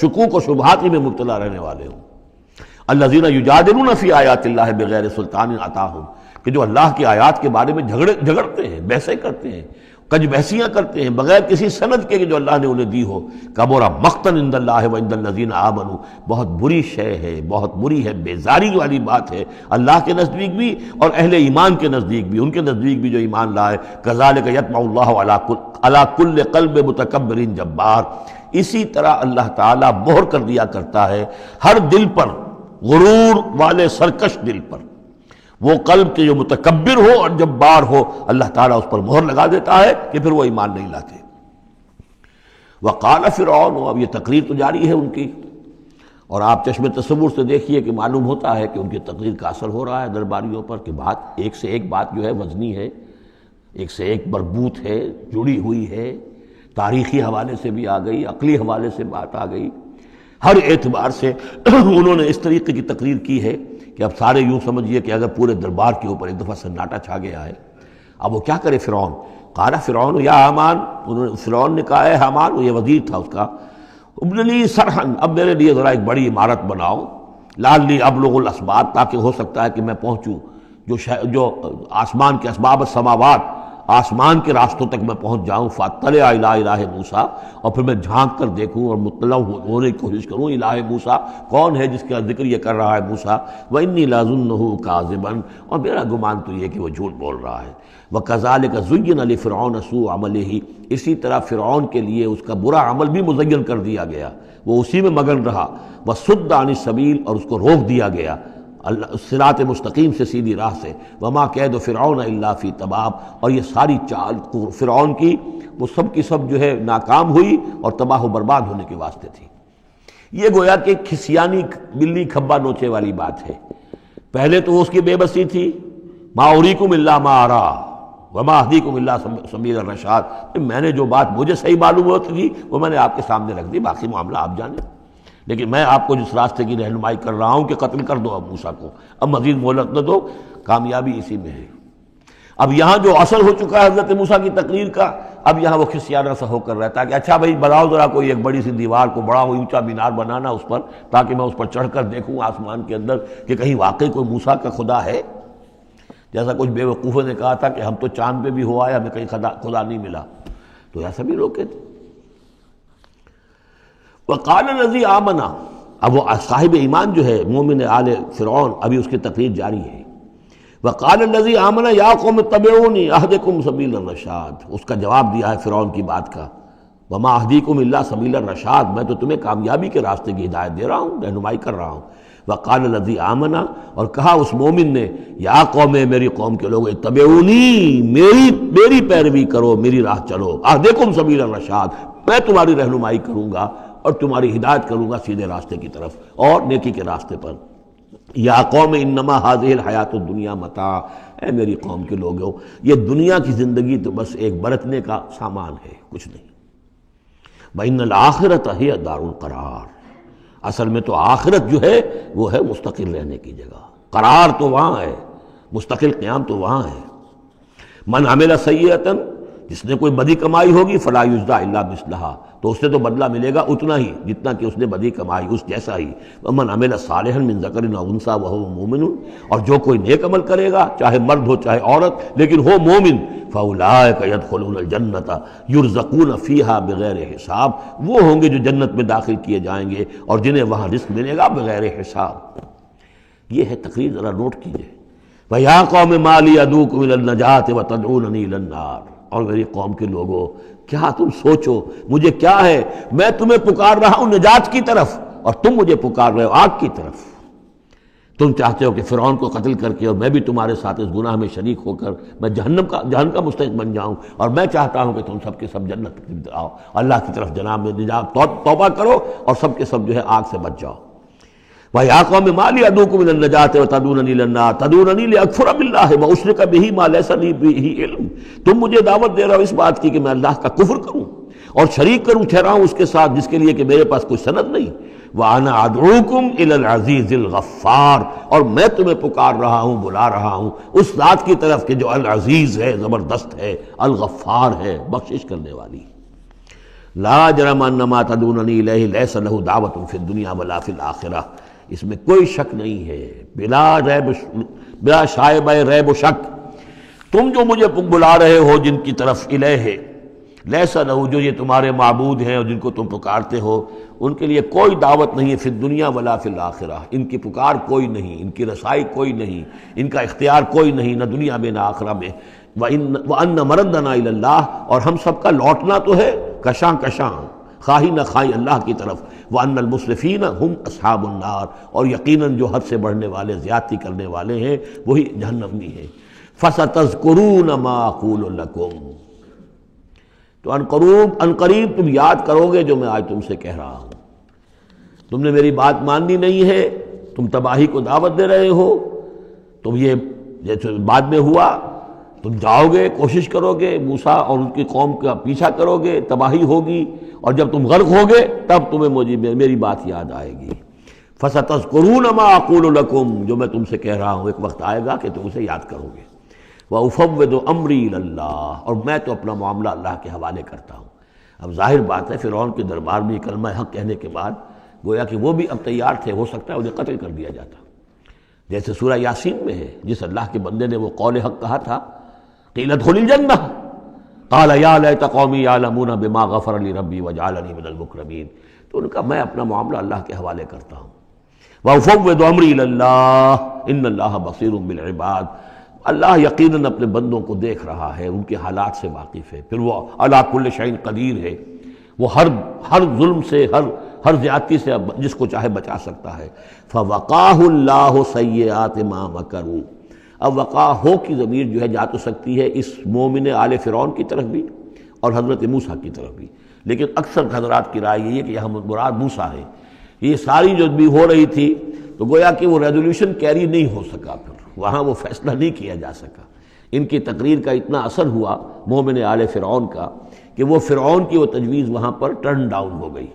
شکوک و شبہات میں مبتلا رہنے والے ہوں. الذین یجادلون فی آیات اللہ بغیر سلطان اتاہم، کہ جو اللہ کی آیات کے بارے میں جھگڑتے ہیں، بحثیں کرتے ہیں، کج بحثیاں کرتے ہیں بغیر کسی سند کے کہ جو اللہ نے انہیں دی ہو. کبر مقتا عند اللہ وعند الذین آمنوا، بہت بری شے ہے، بہت بری ہے، بیزاری والی بات ہے اللہ کے نزدیک بھی اور اہل ایمان کے نزدیک بھی، ان کے نزدیک بھی جو ایمان لائے. کذالک یطبع اللہ علی کل قلب متکبر جبار، اسی طرح اللہ تعالیٰ مہر کر دیا کرتا ہے ہر دل پر، غرور والے سرکش دل پر، وہ قلب کے جو متکبر ہو اور جبار ہو، اللہ تعالیٰ اس پر مہر لگا دیتا ہے کہ پھر وہ ایمان نہیں لاتے. وقال فرعون، اب یہ تقریر تو جاری ہے ان کی، اور آپ چشم تصور سے دیکھیے کہ معلوم ہوتا ہے کہ ان کی تقریر کا اثر ہو رہا ہے درباریوں پر، کہ بات ایک سے ایک بات جو ہے وزنی ہے، ایک سے ایک مربوط ہے، جڑی ہوئی ہے، تاریخی حوالے سے بھی آ گئی، عقلی حوالے سے بات آ گئی، ہر اعتبار سے انہوں نے اس طریقے کی تقریر کی ہے کہ اب سارے یوں سمجھیے کہ اگر پورے دربار کے اوپر ایک دفعہ سناٹا چھا گیا ہے. اب وہ کیا کرے فرعون؟ قال فرعون یا حامان، فرعون نے کہا ہے حامان، وہ یہ وزیر تھا اس کا، ابن لی صرحا، اب میرے لیے ذرا ایک بڑی عمارت بناؤ، لعلی ابلغ الاسباب، تاکہ ہو سکتا ہے کہ میں پہنچوں جو آسمان کے اسباب السماوات، آسمان کے راستوں تک میں پہنچ جاؤں. فاطلع الی الہ موسیٰ، اور پھر میں جھانک کر دیکھوں اور مطلع ہونے کی کوشش کروں الہ موسیٰ کون ہے جس کا ذکر یہ کر رہا ہے موسیٰ. وانی لاظنہ کاذبا، اور میرا گمان تو یہ کہ وہ جھوٹ بول رہا ہے. وَكَذَلِكَ زُيِّنَ لِفِرْعَوْنَ سُوءُ عَمَلِهِ، اسی طرح فرعون کے لیے اس کا برا عمل بھی مزین کر دیا گیا، وہ اسی میں مگن رہا، وَصُدَّ عَنِ السَّبِيلِ، اور اس کو روک دیا گیا صراط مستقیم سے، سیدھی راہ سے، وَمَا كَيْدُ فِرْعَوْنَ إِلَّا فِي تَبَابٍ، اور یہ ساری چال فرعون کی وہ سب کی سب جو ہے ناکام ہوئی اور تباہ و برباد ہونے کے واسطے تھی۔ یہ گویا کہ کھسیانی بلی کھبا نوچے والی بات ہے۔ پہلے تو اس کی بے بسی تھی، مَا أُرِيكُمْ إِلَّا مَا أَرَىٰ وَمَا أَهْدِيكُمْ إِلَّا سَبِيلَ الرَّشَادِ، میں نے جو بات مجھے صحیح معلوم ہوتی تھی وہ میں نے آپ کے سامنے رکھ دی، باقی معاملہ آپ جانیں، لیکن میں آپ کو جس راستے کی رہنمائی کر رہا ہوں کہ قتل کر دو اب موسیٰ کو، اب مزید مہلت نہ دو، کامیابی اسی میں ہے۔ اب یہاں جو اثر ہو چکا ہے حضرت موسیٰ کی تقریر کا، اب یہاں وہ کھسیانہ سا ہو کر رہتا ہے کہ اچھا بھائی بناؤ ذرا کوئی ایک بڑی سی دیوار کو، بڑا اونچا مینار بنانا اس پر، تاکہ میں اس پر چڑھ کر دیکھوں آسمان کے اندر کہ کہیں واقعی کوئی موسیٰ کا خدا ہے۔ جیسا کچھ بے وقوفوں نے کہا تھا کہ ہم تو چاند پہ بھی ہو آئے، ہمیں کہیں خدا نہیں ملا، تو ایسا بھی لوگ کہتے۔ وقال الذی آمن، اب وہ صاحب ایمان جو ہے مومن آل فرعون، ابھی اس کی تقریر جاری ہے۔ وقال الذی آمن یا قوم اتبعونی اہدکم سبیل الرشاد، اس کا جواب دیا ہے فرعون کی بات کا، وما اہدیکم الا سبیل الرشاد، میں تو تمہیں کامیابی کے راستے کی ہدایت دے رہا ہوں، رہنمائی کر رہا ہوں۔ وقال الذی آمن، اور کہا اس مومن نے، یا قوم، میری قوم کے لوگ، اتبعونی، میری پیروی کرو، میری راہ چلو، اہدکم سبیل الرشاد، میں تمہاری رہنمائی کروں گا اور تمہاری ہدایت کروں گا سیدھے راستے کی طرف اور نیکی کے راستے پر۔ یا قوم انما هذه الحیات الدنیا متاع، اے میری قوم کے لوگوں، یہ دنیا کی زندگی تو بس ایک برتنے کا سامان ہے، کچھ نہیں۔ وَإِنَّ الْآخِرَةَ هِيَ دَارُ الْقَرَارِ، اصل میں تو آخرت جو ہے وہ ہے مستقل رہنے کی جگہ، قرار تو وہاں ہے، مستقل قیام تو وہاں ہے۔ من عمل سیئۃ، جس نے کوئی بدی کمائی ہوگی، فلا یجزی الا مثلھا، تو اس سے تو بدلہ ملے گا اتنا ہی جتنا کہ اس نے بدی کمائی، اس جیسا ہی۔ ومن عمل صالحا من ذکر او انثی وهو مؤمن، اور جو کوئی نیک عمل کرے گا، چاہے مرد ہو چاہے عورت، لیکن ہو مومن، فاولئک يدخلون الجنۃ یرزقون فیہا بغیر حساب، وہ ہوں گے جو جنت میں داخل کیے جائیں گے اور جنہیں وہاں رزق ملے گا بغیر حساب۔ یہ ہے تقریر، ذرا نوٹ کیجئے۔ وَيَا قَوْمِ مَا لِي أَدْعُوكُمْ إِلَى النَّجَاةِ وَتَدْعُونَنِي إِلَى النَّارِ، اور میری قوم کے لوگوں، کیا تم سوچو مجھے کیا ہے، میں تمہیں پکار رہا ہوں نجات کی طرف اور تم مجھے پکار رہے ہو آگ کی طرف۔ تم چاہتے ہو کہ فرعون کو قتل کر کے اور میں بھی تمہارے ساتھ اس گناہ میں شریک ہو کر میں جہنم کا مستحق بن جاؤں، اور میں چاہتا ہوں کہ تم سب کے سب جنت کی آؤ، اللہ کی طرف جناب میں نجات توبہ کرو اور سب کے سب جو ہے آگ سے بچ جاؤ۔ وَيَا قَوْمِ مَا لِي أَدْعُوكُمْ إِلَى النَّجَاةِ وَتَدْعُونَنِي إِلَى النَّارِ تَدْعُونَنِي لِأَكْفُرَ بِاللَّهِ وَأُشْرِكَ بِهِ مَا لَيْسَ لِي بِهِ عِلْمٌ، تم مجھے دعوت دے رہے ہو اس بات کی کہ میں اللہ کا کفر کروں اور شریک کروں ٹھہراؤں اس کے ساتھ جس کے لیے کہ میرے پاس کوئی سند نہیں۔ وَأَنَا أَدْعُوكُمْ إِلَى الْعَزِيزِ الْغَفَّارِ، اور میں تمہیں پکار رہا ہوں، بلا رہا ہوں اس ذات کی طرف کہ جو العزیز ہے، زبردست ہے، الغفار ہے، بخشش کرنے والی۔ لا جرم ان ما تدعوننی الیہ لیس لہ دعوۃ فی الدنیا ولا فی الآخرہ، اس میں کوئی شک نہیں ہے، بلا شائبہ ریب و شک، تم جو مجھے بلا رہے ہو جن کی طرف الیہ، لیس لہ، جو یہ تمہارے معبود ہیں اور جن کو تم پکارتے ہو، ان کے لیے کوئی دعوت نہیں ہے فی الدنیا ولا فی الآخرہ، ان کی پکار کوئی نہیں، ان کی رسائی کوئی نہیں، ان کا اختیار کوئی نہیں، نہ دنیا میں نہ آخرہ میں۔ وَأَنَّ مَرَدَّنَا إِلَى اللَّهِ، اور ہم سب کا لوٹنا تو ہے کشاں کشاں، خواہی نہ خواہی اللہ کی طرف۔ وَأَنَّ الْمُسْرِفِينَ هُمْ أَصْحَابُ النَّارِ، اور یقیناً جو حد سے بڑھنے والے، زیادتی کرنے والے ہیں وہی جہنمی ہیں۔ فَسَتَذْكُرُونَ مَا أَقُولُ لَكُمْ، تو ان قریب تم یاد کرو گے جو میں آج تم سے کہہ رہا ہوں۔ تم نے میری بات ماننی نہیں ہے، تم تباہی کو دعوت دے رہے ہو، تم یہ جیسے بعد میں ہوا، تم جاؤ گے، کوشش کرو گے، موسیٰ اور ان کی قوم کا پیچھا کرو گے، تباہی ہوگی، اور جب تم غرق ہوگے تب تمہیں میری بات یاد آئے گی۔ فَسَتَذْكُرُونَ مَا أَقُولُ لَكُمْ، جو میں تم سے کہہ رہا ہوں ایک وقت آئے گا کہ تم اسے یاد کرو گے۔ وَأُفَوِّضُ أَمْرِي إِلَى اللَّهِ، اور میں تو اپنا معاملہ اللہ کے حوالے کرتا ہوں۔ اب ظاہر بات ہے فرعون کے دربار میں کلمہ حق کہنے کے بعد گویا کہ وہ بھی اب تیار تھے، ہو سکتا ہے انہیں قتل کر دیا جاتا، جیسے سورہ یاسین میں ہے، جس اللہ کے بندے نے وہ قول حق کہا تھا، قِيلَ ادْخُلِ الْجَنَّةَ قَالَ يَا لَيْتَ قَوْمِي يَعْلَمُونَ بِمَا غَفَرَ لِي رَبِّي وَجَعَلَنِي مِنَ الْمُكْرَمِينَ، تو ان کا میں اپنا معاملہ اللہ کے حوالے کرتا ہوں۔ وَأُفَوِّضُ أَمْرِي إِلَى اللَّهِ إِنَّ اللَّهَ بَصِيرٌ بِالْعِبَادِ، اللہ یقیناً اپنے بندوں کو دیکھ رہا ہے، ان کے حالات سے واقف ہے، پھر وہ علی کل شیء قدیر ہے، وہ ہر ظلم سے، ہر زیادتی سے جس کو چاہے بچا سکتا ہے۔ فوقاہ اللہ سیئات ما مکروا، اب وقاہ ہو کی ضمیر جو ہے جا تو سکتی ہے اس مومن آل فرعون کی طرف بھی اور حضرت موسیٰ کی طرف بھی، لیکن اکثر حضرات کی رائے یہ ہے کہ یہاں مراد موسیٰ ہے۔ یہ ساری جو بھی ہو رہی تھی تو گویا کہ وہ ریزولوشن کیری نہیں ہو سکا، پھر وہاں وہ فیصلہ نہیں کیا جا سکا۔ ان کی تقریر کا اتنا اثر ہوا مومن آل فرعون کا کہ وہ فرعون کی وہ تجویز وہاں پر ٹرن ڈاؤن ہو گئی،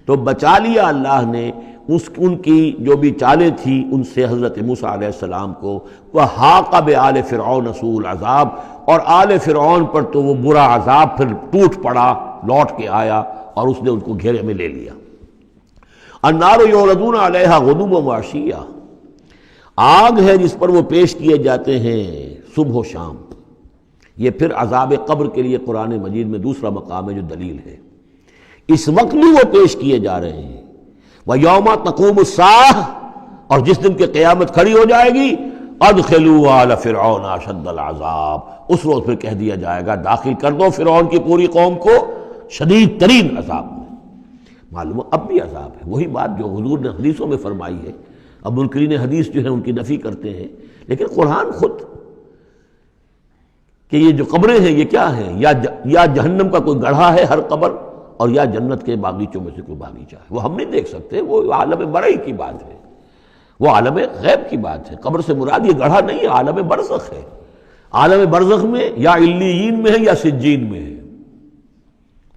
تو بچا لیا اللہ نے ان کی جو بھی چالیں تھیں ان سے حضرت موسیٰ علیہ السلام کو۔ وَحَاقَ بِآلِ فِرْعَوْنَ سُوءُ الْعَذَابِ، اور آل فرعون پر تو وہ برا عذاب پھر ٹوٹ پڑا، لوٹ کے آیا اور اس نے ان کو گھیرے میں لے لیا۔ النار یعرضون علیہا غدوا وعشیا، آگ ہے جس پر وہ پیش کیے جاتے ہیں صبح و شام۔ یہ پھر عذاب قبر کے لیے قرآن مجید میں دوسرا مقام ہے جو دلیل ہے، اس وقت بھی وہ پیش کیے جا رہے ہیں۔ وَيَوْمَ تَقُومُ السَّاعَةُ، اور جس دن کہ قیامت کھڑی ہو جائے گی، ادخلوا آل فرعون اشد العذاب، اس روز پھر کہہ دیا جائے گا داخل کر دو فرعون کی پوری قوم کو شدید ترین عذاب میں۔ معلوم اب بھی عذاب ہے، وہی بات جو حضور نے حدیثوں میں فرمائی ہے۔ اب منکرین حدیث جو ہے ان کی نفی کرتے ہیں، لیکن قرآن خود کہ یہ جو قبریں ہیں یہ کیا ہیں، یا جہنم کا کوئی گڑھا ہے ہر قبر، اور یا جنت کے باغیچوں میں سے کوئی باغیچہ ہے، وہ ہم نہیں دیکھ سکتے، وہ عالم برئی کی بات ہے، وہ عالم غیب کی بات ہے۔ قبر سے مراد یہ گڑھا نہیں ہے، عالم برزخ ہے۔ عالم برزخ میں یا علیین میں ہے یا سجین میں ہے۔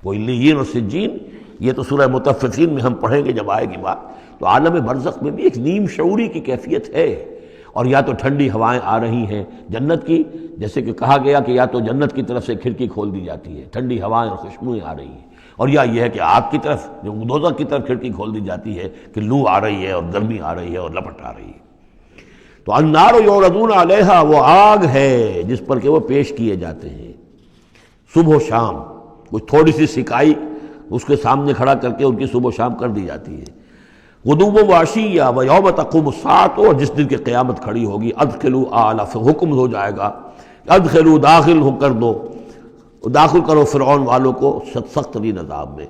وہ علیین اور سجین یہ تو سورہ مطففین میں ہم پڑھیں گے جب آئے گی بات، تو عالم برزخ میں بھی ایک نیم شعوری کی کیفیت ہے، اور یا تو ٹھنڈی ہوائیں آ رہی ہیں جنت کی، جیسے کہ کہا گیا کہ یا تو جنت کی طرف سے کھڑکی کھول دی جاتی ہے، ٹھنڈی ہوائیں اور خوشبوئیں آ رہی ہیں، اور یا یہ ہے کہ آگ کی طرف جو دوزخ کی طرف کھڑکی کھول دی جاتی ہے کہ لو آ رہی ہے اور گرمی آ رہی ہے اور لپٹ آ رہی ہے۔ تو النار یعرضون علیہا، وہ آگ ہے جس پر کہ وہ پیش کیے جاتے ہیں صبح و شام، کچھ تھوڑی سی سکائی اس کے سامنے کھڑا کر کے ان کی صبح و شام کر دی جاتی ہے۔ غدوا وعشیا ویوم تقوم الساعۃ، اور جس دن کی قیامت کھڑی ہوگی، ادخلوا آل، حکم ہو جائے گا ادخلوا، داخل ہو کر دو، داخل کرو فرعون والوں کو سخت ترین عذاب میں۔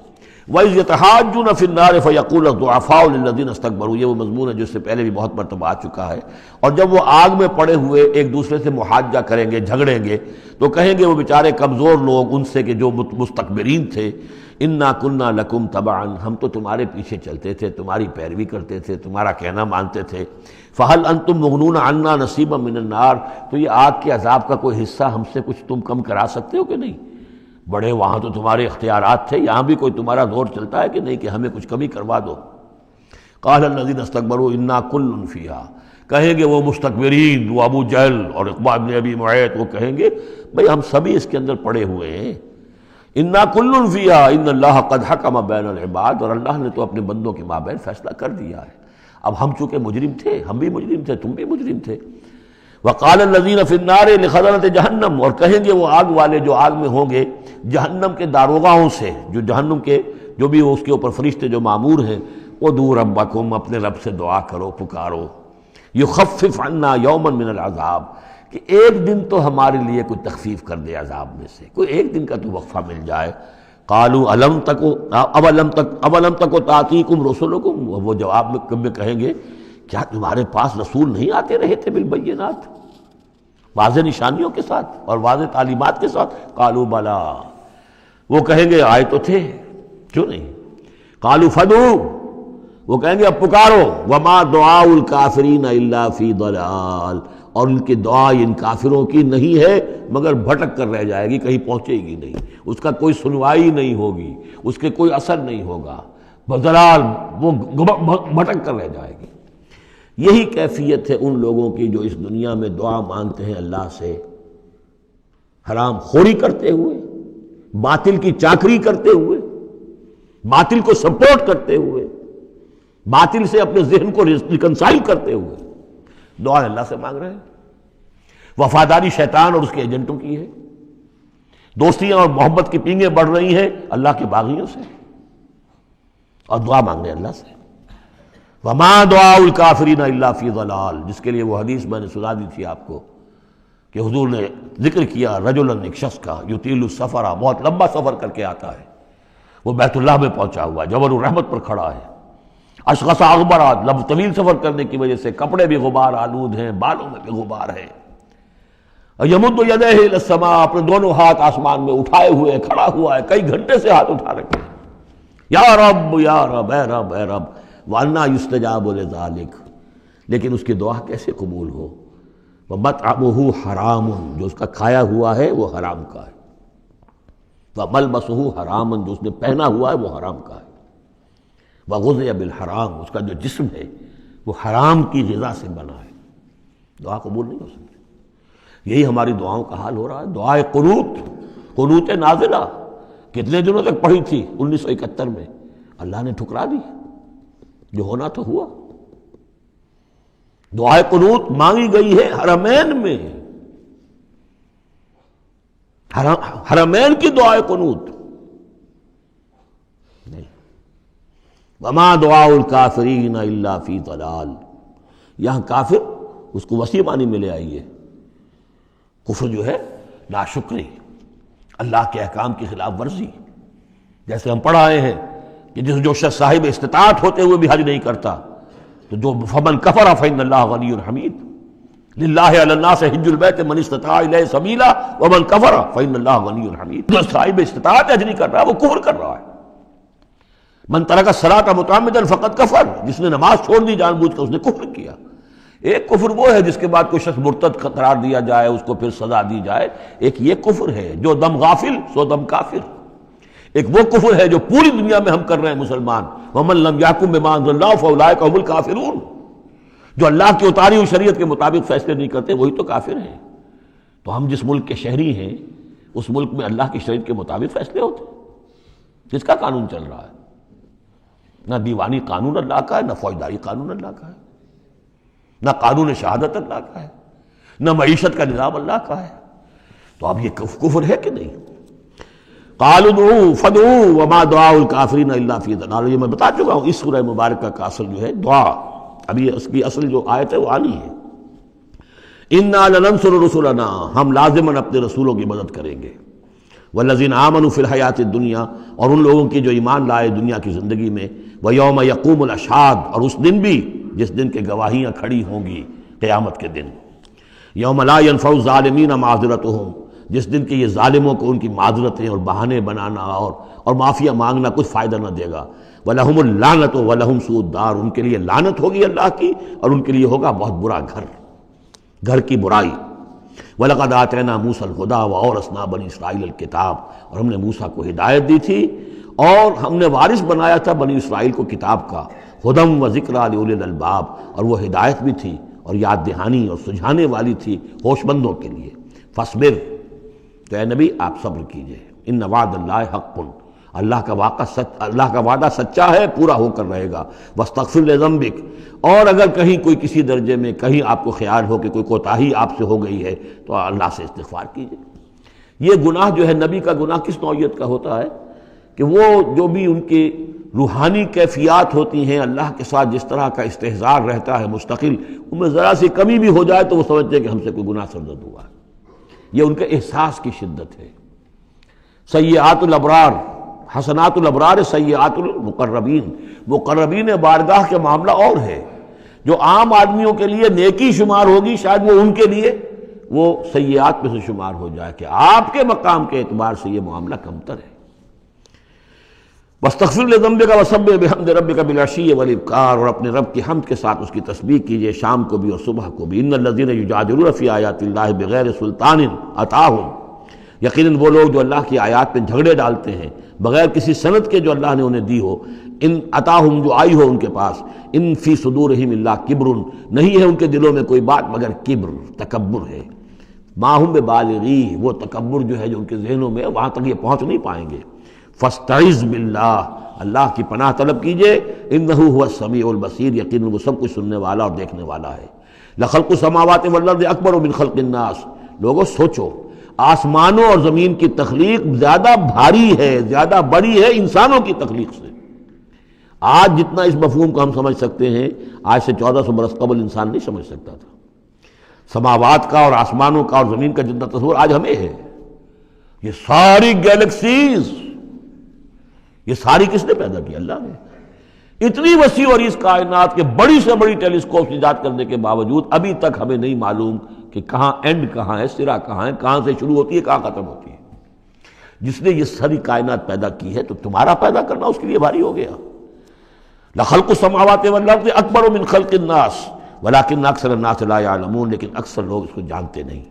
وَإِذْ يَتَحَاجُّونَ فِي النَّارِ فَيَقُولُ الضُّعَفَاءُ لِلَّذِينَ اسْتَكْبَرُوا، یہ وہ مضمون ہے جس سے پہلے بھی بہت مرتبہ آ چکا ہے۔ اور جب وہ آگ میں پڑے ہوئے ایک دوسرے سے محاجہ کریں گے، جھگڑیں گے، تو کہیں گے وہ بیچارے کمزور لوگ ان سے کہ جو مستکبرین تھے، اِنَّا كُنَّا لَكُمْ تَبَعًا، ہم تو تمہارے پیچھے چلتے تھے، تمہاری پیروی کرتے تھے، تمہارا کہنا مانتے تھے۔ فَهَلْ أَنْتُمْ مُغْنُونَ عَنَّا نَصِيبًا مِّنَ النَّارِ، تو یہ آگ کے عذاب کا کوئی حصہ ہم سے کچھ تم کم کرا سکتے ہو کہ نہیں؟ بڑے وہاں تو تمہارے اختیارات تھے، یہاں بھی کوئی تمہارا زور چلتا ہے کہ نہیں کہ ہمیں کچھ کمی کروا دو۔ قال الذین استکبروا انا کل فیہا، کہیں گے وہ مستکبرین، وہ ابو جہل اور عقبہ بن ابی معیط، وہ کہیں گے بھئی ہم سبھی اس کے اندر پڑے ہوئے ہیں۔ انا کل فیہا ان اللہ قد حکم بین العباد، اور اللہ نے تو اپنے بندوں کے مابین فیصلہ کر دیا ہے۔ اب ہم چونکہ مجرم تھے، ہم بھی مجرم تھے، تم بھی مجرم تھے۔ وقال الذین فی النار لخزنۃ جہنم، اور کہیں گے وہ آگ والے جو آگ میں ہوں گے جہنم کے داروغاؤں سے، جو جہنم کے جو بھی اس کے اوپر فرشتے جو معمور ہیں، ادعوا ربکم، اپنے رب سے دعا کرو، پکارو، یخفف عنا یوما من العذاب، کہ ایک دن تو ہمارے لیے کوئی تخفیف کر دے عذاب میں سے، کوئی ایک دن کا تو وقفہ مل جائے۔ قالوا اولم تک تاتیکم رسلکم، وہ جواب میں کہیں گے کیا تمہارے پاس رسول نہیں آتے رہے تھے بالبینات، واضح نشانیوں کے ساتھ اور واضح تعلیمات کے ساتھ؟ قالوا بلا، وہ کہیں گے آئے تو تھے، کیوں نہیں؟ قالوا فدعوا، وہ کہیں گے اب پکارو، وما دعاء الکافرین الا فی ضلال، اور ان کی دعا ان کافروں کی نہیں ہے مگر بھٹک کر رہ جائے گی، کہیں پہنچے گی نہیں، اس کا کوئی سنوائی نہیں ہوگی، اس کے کوئی اثر نہیں ہوگا، بضلال، وہ بھٹک کر رہ جائے گی۔ یہی کیفیت ہے ان لوگوں کی جو اس دنیا میں دعا مانگتے ہیں اللہ سے، حرام خوری کرتے ہوئے، باطل کی چاکری کرتے ہوئے، باطل کو سپورٹ کرتے ہوئے، باطل سے اپنے ذہن کو ریکنسائل کرتے ہوئے دعا اللہ سے مانگ رہے ہیں۔ وفاداری شیطان اور اس کے ایجنٹوں کی ہے، دوستیاں اور محبت کی پینگیں بڑھ رہی ہیں اللہ کے باغیوں سے، اور دعا مانگ رہے ہیں اللہ سے۔ وما دعاء الکافرین الا فی ضلال، جس کے لیے وہ حدیث میں نے سنا دی تھی آپ کو کہ حضور نے ذکر کیا رجلاً، ایک شخص کا، یطیل السفر، بہت لمبا سفر کر کے آتا ہے، وہ بیت اللہ میں پہنچا ہوا ہے، جبل الرحمت پر کھڑا ہے، اشخص اغبرا، طویل سفر کرنے کی وجہ سے کپڑے بھی غبار آلود ہیں، بالوں میں بھی غبار ہے، یمد یدیہ الی السماء، اپنے دونوں ہاتھ آسمان میں اٹھائے ہوئے کھڑا ہوا ہے، کئی گھنٹے سے ہاتھ اٹھا رکھے ہیں، یا رب یا رب، اے رب اے رب، وَأَنَّىٰ يُسْتَجَابُ لِذَٰلِكَ، لیکن اس کی دعا کیسے قبول ہو؟ وَمَطْعَمُهُ حَرَامٌ، جو اس کا کھایا ہوا ہے وہ حرام کا ہے، وَمَلْبَسُهُ حَرَامٌ، جو اس نے پہنا ہوا ہے وہ حرام کا ہے، وَغُذِيَ بِالْحَرَامِ، اس کا جو جسم ہے وہ حرام کی غذا سے بنا ہے، دعا قبول نہیں ہو سکتی۔ یہی ہماری دعاؤں کا حال ہو رہا ہے۔ دعائے قنوت، قنوت نازلہ کتنے دنوں تک پڑھی تھی؟ 1971 میں، اللہ نے ٹھکرا دی، جو ہونا تو ہوا۔ دعائے قنوت مانگی گئی ہے حرمین میں، حرمین کی دعائے قنوت نہیں۔ وما دعاء الکافرین الا فی ضلال، یہاں کافر اس کو وسیع معنی میں لے آئیے، کفر جو ہے ناشکری، اللہ کے احکام کی خلاف ورزی، جیسے ہم پڑھ آئے ہیں کہ جو شخص صاحب استطاعت ہوتے ہوئے بھی حج نہیں کرتا، تو جو فمن کفر فإن اللہ غنی حمید، للہ علی الناس حج البیت من استطاع الیہ سبیلا ومن کفر فإن اللہ غنی حمید۔ جو صاحب استطاعت حج نہیں کر رہا وہ کفر کر رہا ہے۔ من ترک الصلاۃ متعمدا فقد کفر، جس نے نماز چھوڑ دی جان بوجھ کر اس نے کفر کیا۔ ایک کفر وہ ہے جس کے بعد کوئی شخص مرتد قرار دیا جائے، اس کو پھر سزا دی جائے، ایک یہ کفر ہے جو دم غافل سو دم کافر، ایک وہ کفر ہے جو پوری دنیا میں ہم کر رہے ہیں مسلمان، ومن لم یحکم بما انزل اللہ فاولئک هم الکافرون، جو اللہ کی اتاری ہوئی شریعت کے مطابق فیصلے نہیں کرتے وہی تو کافر ہیں۔ تو ہم جس ملک کے شہری ہیں اس ملک میں اللہ کی شریعت کے مطابق فیصلے ہوتے ہیں، کس کا قانون چل رہا ہے؟ نہ دیوانی قانون اللہ کا ہے، نہ فوجداری قانون اللہ کا ہے، نہ قانون شہادت اللہ کا ہے، نہ معیشت کا نظام اللہ کا ہے۔ تو اب یہ کفر ہے کہ نہیں؟ قالوا ادعوا فادعوا وما دعاء الکافرین الا فی ضلال، یہ میں بتا چکا ہوں، اس سورہ مبارکہ کا اصل جو ہے دعا، ابھی اس کی اصل جو آیت ہے وہ آنی ہے۔ انا لننصر رسلنا، ہم لازماً اپنے رسولوں کی مدد کریں گے، والذین آمنوا فی الحیات الدنیا، اور ان لوگوں کی جو ایمان لائے دنیا کی زندگی میں، ویوم یقوم الاشہاد، اور اس دن بھی جس دن کے گواہیاں کھڑی ہوں گی، قیامت کے دن، یوم لا ینفع الظالمین معذرتہم، جس دن کے یہ ظالموں کو ان کی معذرتیں اور بہانے بنانا اور معافیہ مانگنا کچھ فائدہ نہ دے گا، وَلَهُمُ اللَّعْنَةُ وَلَهُمْ سُوءُ الدَّارِ، ان کے لیے لعنت ہوگی اللہ کی اور ان کے لیے ہوگا بہت برا گھر کی برائی۔ وَلَقَدْ آتَيْنَا مُوسَى الْهُدَىٰ وَأَوْرَثْنَا بَنِي إِسْرَائِيلَ الْكِتَابَ، اور ہم نے موسیٰ کو ہدایت دی تھی اور ہم نے وارث بنایا تھا بنی اسرائیل کو کتاب کا، ہدی وذکریٰ لأولی الالباب، اور وہ ہدایت بھی تھی اور یاد دہانی اور سجھانے والی تھی ہوش مندوں کے لیے۔ فاصبر، تو اے نبی آپ صبر کیجئے، ان وعد اللہ حق، اللہ کا وعدہ سچا ہے، پورا ہو کر رہے گا۔ واستغفر لذنبک، اور اگر کہیں کوئی کسی درجے میں کہیں آپ کو خیال ہو کہ کوئی کوتاہی آپ سے ہو گئی ہے تو اللہ سے استغفار کیجئے۔ یہ گناہ جو ہے نبی کا گناہ کس نوعیت کا ہوتا ہے کہ وہ جو بھی ان کی روحانی کیفیات ہوتی ہیں اللہ کے ساتھ جس طرح کا استحضار رہتا ہے مستقل، ان میں ذرا سی کمی بھی ہو جائے تو وہ سمجھتے ہیں کہ ہم سے کوئی گناہ سرزد ہوا ہے، یہ ان کے احساس کی شدت ہے۔ سیئات الابرار حسنات الابرار سیئات المقربین، مقربین بارگاہ کے معاملہ اور ہے، جو عام آدمیوں کے لیے نیکی شمار ہوگی شاید وہ ان کے لیے وہ سیئات میں سے شمار ہو جائے کہ آپ کے مقام کے اعتبار سے یہ معاملہ کمتر ہے۔ واستغفر لذنبک وسبح بحمد ربک بالعشی والابکار، اور اپنے رب کی حمد کے ساتھ اس کی تسبیح کیجئے شام کو بھی اور صبح کو بھی۔ ان الذین یجادلون فی آیات اللہ بغیر سلطان اتاہم، یقیناً وہ لوگ جو اللہ کی آیات پہ جھگڑے ڈالتے ہیں بغیر کسی سند کے جو اللہ نے انہیں دی ہو، ان اتاہم جو آئی ہو ان کے پاس، ان فی صدورہم الا کبر، نہیں ہے ان کے دلوں میں کوئی بات مگر کبر، تکبر ہے۔ ما ہم ببالغی، وہ تکبر جو ہے جو ان کے ذہنوں میں وہاں تک یہ پہنچ نہیں پائیں گے۔ فاستعذ باللہ، اللہ کی پناہ طلب کیجئے، انہ هو السمیع البصیر، یقیناً وہ سب کچھ سننے والا اور دیکھنے والا ہے۔ لخلق السماوات والارض اکبر من خلق الناس، لوگوں سوچو آسمانوں اور زمین کی تخلیق زیادہ بھاری ہے، زیادہ بڑی ہے انسانوں کی تخلیق سے۔ آج جتنا اس مفہوم کو ہم سمجھ سکتے ہیں آج سے 1400 برس قبل انسان نہیں سمجھ سکتا تھا۔ سماوات کا اور آسمانوں کا اور زمین کا جتنا تصور آج ہمیں ہے، یہ ساری گیلیکسیز، یہ ساری کس نے پیدا کی؟ اللہ نے۔ اتنی وسیع اور اس کائنات کے بڑی سے بڑی ٹیلیسکوپ ایجاد کرنے کے باوجود ابھی تک ہمیں نہیں معلوم کہ کہاں اینڈ کہاں ہے، سرا کہاں ہے، کہاں سے شروع ہوتی ہے کہاں ختم ہوتی ہے۔ جس نے یہ ساری کائنات پیدا کی ہے تو تمہارا پیدا کرنا اس کے لیے بھاری ہو گیا۔ لخلق السماوات والارض اکبر من خلق الناس ولکن اکثر الناس لا یعلمون، لیکن اکثر لوگ اس کو جانتے نہیں۔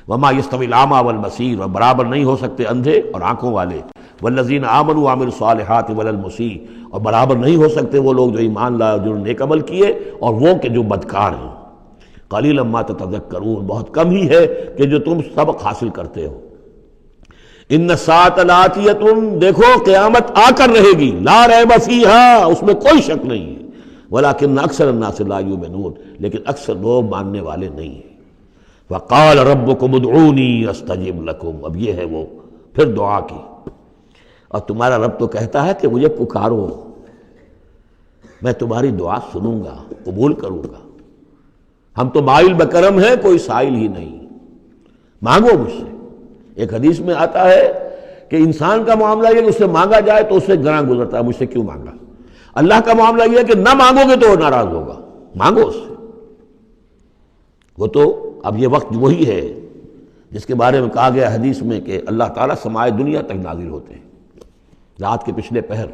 وما یستوی الاعمی والبصیر، اور برابر نہیں ہو سکتے اندھے اور آنکھوں والے، والذین آمنوا وعملوا الصالحات ولا المسیء، اور برابر نہیں ہو سکتے وہ لوگ جو ایمان لائے اور جنہوں نے نیک عمل کیے اور وہ کہ جو بدکار ہیں۔ قلیلا ما تتذکرون، بہت کم ہی ہے کہ جو تم سبق حاصل کرتے ہو۔ ان الساعۃ لآتیۃ، دیکھو قیامت آ کر رہے گی، لا ریب فیہا، اس میں کوئی شک نہیں ہے، ولکن اکثر الناس لا یؤمنون، لیکن اکثر لوگ ماننے والے نہیں ہیں۔ وقال ربکم ادعونی استجب لکم، اب یہ ہے وہ پھر دعا کی، اور تمہارا رب تو کہتا ہے کہ مجھے پکارو، میں تمہاری دعا سنوں گا، قبول کروں گا۔ ہم تو مائل بکرم ہیں، کوئی سائل ہی نہیں، مانگو مجھ سے۔ ایک حدیث میں آتا ہے کہ انسان کا معاملہ یہ کہ اس سے مانگا جائے تو اس سے گراں گزرتا ہے، مجھ سے کیوں مانگا۔ اللہ کا معاملہ یہ ہے کہ نہ مانگو گے تو وہ ناراض ہوگا، مانگو اس سے۔ وہ تو اب یہ وقت وہی ہے جس کے بارے میں کہا گیا حدیث میں کہ اللہ تعالیٰ سمائے دنیا تک نازل ہوتے ہیں رات کے پچھلے پہر،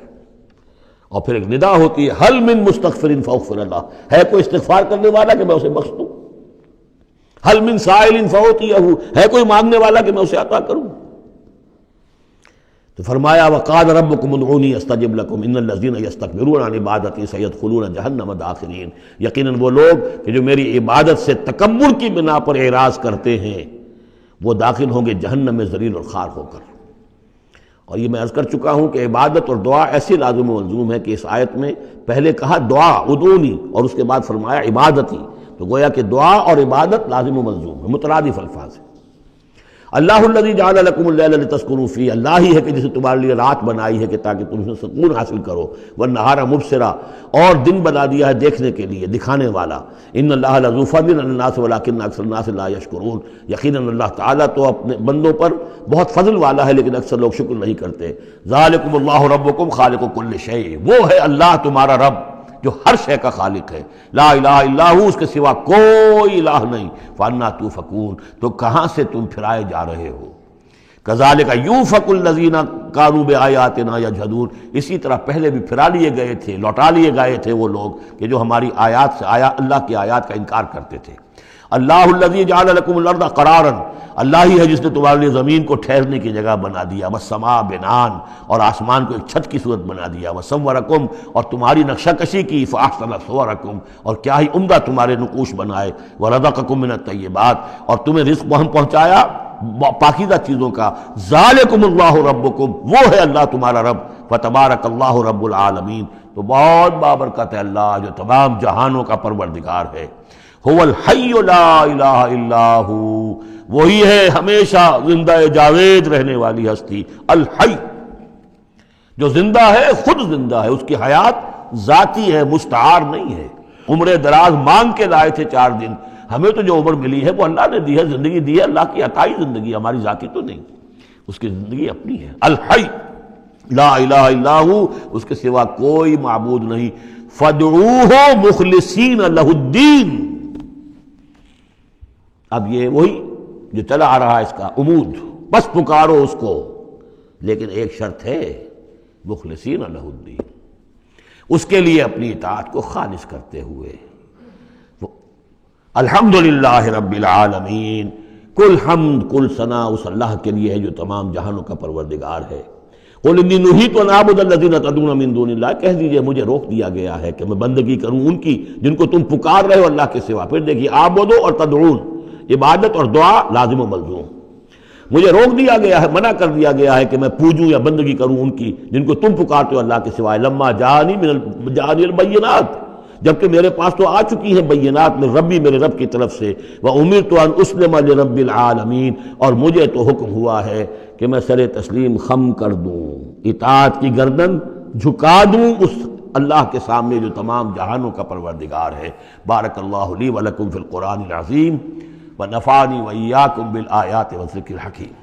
اور پھر ایک ندا ہوتی ہے، حل من مستغفر فاغفر اللہ، ہے کوئی استغفار کرنے والا کہ میں اسے بخش دوں، حل من سائل فاعطیہ، ہے کوئی مانگنے والا کہ میں اسے عطا کروں۔ تو فرمایا وقال ربکم ادعونی استجب لکم ان الذین یستکبرون عن عبادتی سیدخلون جہنم داخرین، یقیناً وہ لوگ کہ جو میری عبادت سے تکبر کی بنا پر اعراض کرتے ہیں وہ داخل ہوں گے جہنم میں ذلیل اور خوار ہو کر۔ اور یہ میں عرض کر چکا ہوں کہ عبادت اور دعا ایسی لازم و ملزوم ہے کہ اس آیت میں پہلے کہا دعا ادعونی اور اس کے بعد فرمایا عبادتی، تو گویا کہ دعا اور عبادت لازم و ملزوم ہے، مترادف الفاظ ہیں۔ اللہ الذی جعل لکم اللیل لتسکنوا فیہ، اللہ ہی ہے کہ جسے تمہارے لیے رات بنائی ہے کہ تاکہ تم سے سکون حاصل کرو، والنہار مبصرا، اور دن بنا دیا ہے دیکھنے کے لیے، دکھانے والا۔ ان اللہ لذو فضل علی الناس ولکن اکثر الناس لا یشکرون، یقیناً اللہ تعالیٰ تو اپنے بندوں پر بہت فضل والا ہے لیکن اکثر لوگ شکر نہیں کرتے۔ ذالکم اللہ ربکم خالق کل شیء، وہ ہے اللہ تمہارا رب جو ہر شے کا خالق ہے، لا الہ الا ہو، اس کے سوا کوئی الہ نہیں، فانا توفکون، تو کہاں سے تم پھرائے جا رہے ہو۔ کذالک یوفک الذین کانوا بآیاتنا یجحدون، اسی طرح پہلے بھی پھرا لیے گئے تھے، لوٹا لیے گئے تھے وہ لوگ کہ جو ہماری آیات سے اللہ کی آیات کا انکار کرتے تھے۔ اللہ الذی جعل لکم الارض قرارا، اللہ ہی ہے جس نے تمہارے لیے زمین کو ٹھہرنے کی جگہ بنا دیا، والسماء بناء، اور آسمان کو ایک چھت کی صورت بنا دیا، وصورکم، اور تمہاری نقشہ کشی کی، فاحسن صورکم، اور کیا ہی عمدہ تمہارے نقوش بنائے، ورزقکم من الطیبات، اور تمہیں رزق ہم پہنچایا پاکیزہ چیزوں کا۔ ذالکم اللہ ربکم، وہ ہے اللہ تمہارا رب، فتبارک اللہ رب العالمین، تو بہت بابرکت ہے اللہ جو تمام جہانوں کا پروردگار ہے۔ هو الحی لا الہ الا ہو، وہی ہے ہمیشہ زندہ جاوید رہنے والی ہستی، الحی، جو زندہ ہے، خود زندہ ہے، اس کی حیات ذاتی ہے، مستعار نہیں ہے۔ عمر دراز مانگ کے لائے تھے 4 دن، ہمیں تو جو عمر ملی ہے وہ اللہ نے دی ہے، زندگی دی ہے، اللہ کی عطائی زندگی، ہماری ذاتی تو نہیں، اس کی زندگی اپنی ہے۔ الحی لا الہ الا ہو، اس کے سوا کوئی معبود نہیں، فادعوہ مخلصین لہ الدین۔ اب یہ وہی جو چلا آ رہا ہے اس کا عمود، بس پکارو اس کو، لیکن ایک شرط ہے، مخلصین لہ الدین، اس کے لیے اپنی اطاعت کو خالص کرتے ہوئے۔ الحمدللہ رب العالمین، کل حمد کل ثنا اس اللہ کے لیے ہے جو تمام جہانوں کا پروردگار ہے۔ قل انی نہیت ان اعبد الذین تدعون من دون اللہ، کہہ دیجئے مجھے روک دیا گیا ہے کہ میں بندگی کروں ان کی جن کو تم پکار رہے ہو اللہ کے سوا۔ پھر دیکھیے اعبدو اور تدعون، عبادت اور دعا لازم و ملزوم۔ مجھے روک دیا گیا ہے، منع کر دیا گیا ہے کہ میں پوجوں یا بندگی کروں ان کی جن کو تم پکارتے ہو اللہ کے سوائے۔ لما جانی البینات، جبکہ میرے پاس تو آ چکی ہیں بینات من ربی، میرے رب کی طرف سے۔ وَأُمِرْتُ أَنْ أُسْلِمَ لِرَبِّ الْعَالَمِينَ، اور مجھے تو حکم ہوا ہے کہ میں سر تسلیم خم کر دوں، اطاعت کی گردن جھکا دوں اس اللہ کے سامنے جو تمام جہانوں کا پروردگار ہے۔ بارک اللہ لی ولکم فی القرآن العظیم، ونفعنی وإیاکم بالآیات والذکر الحکیم۔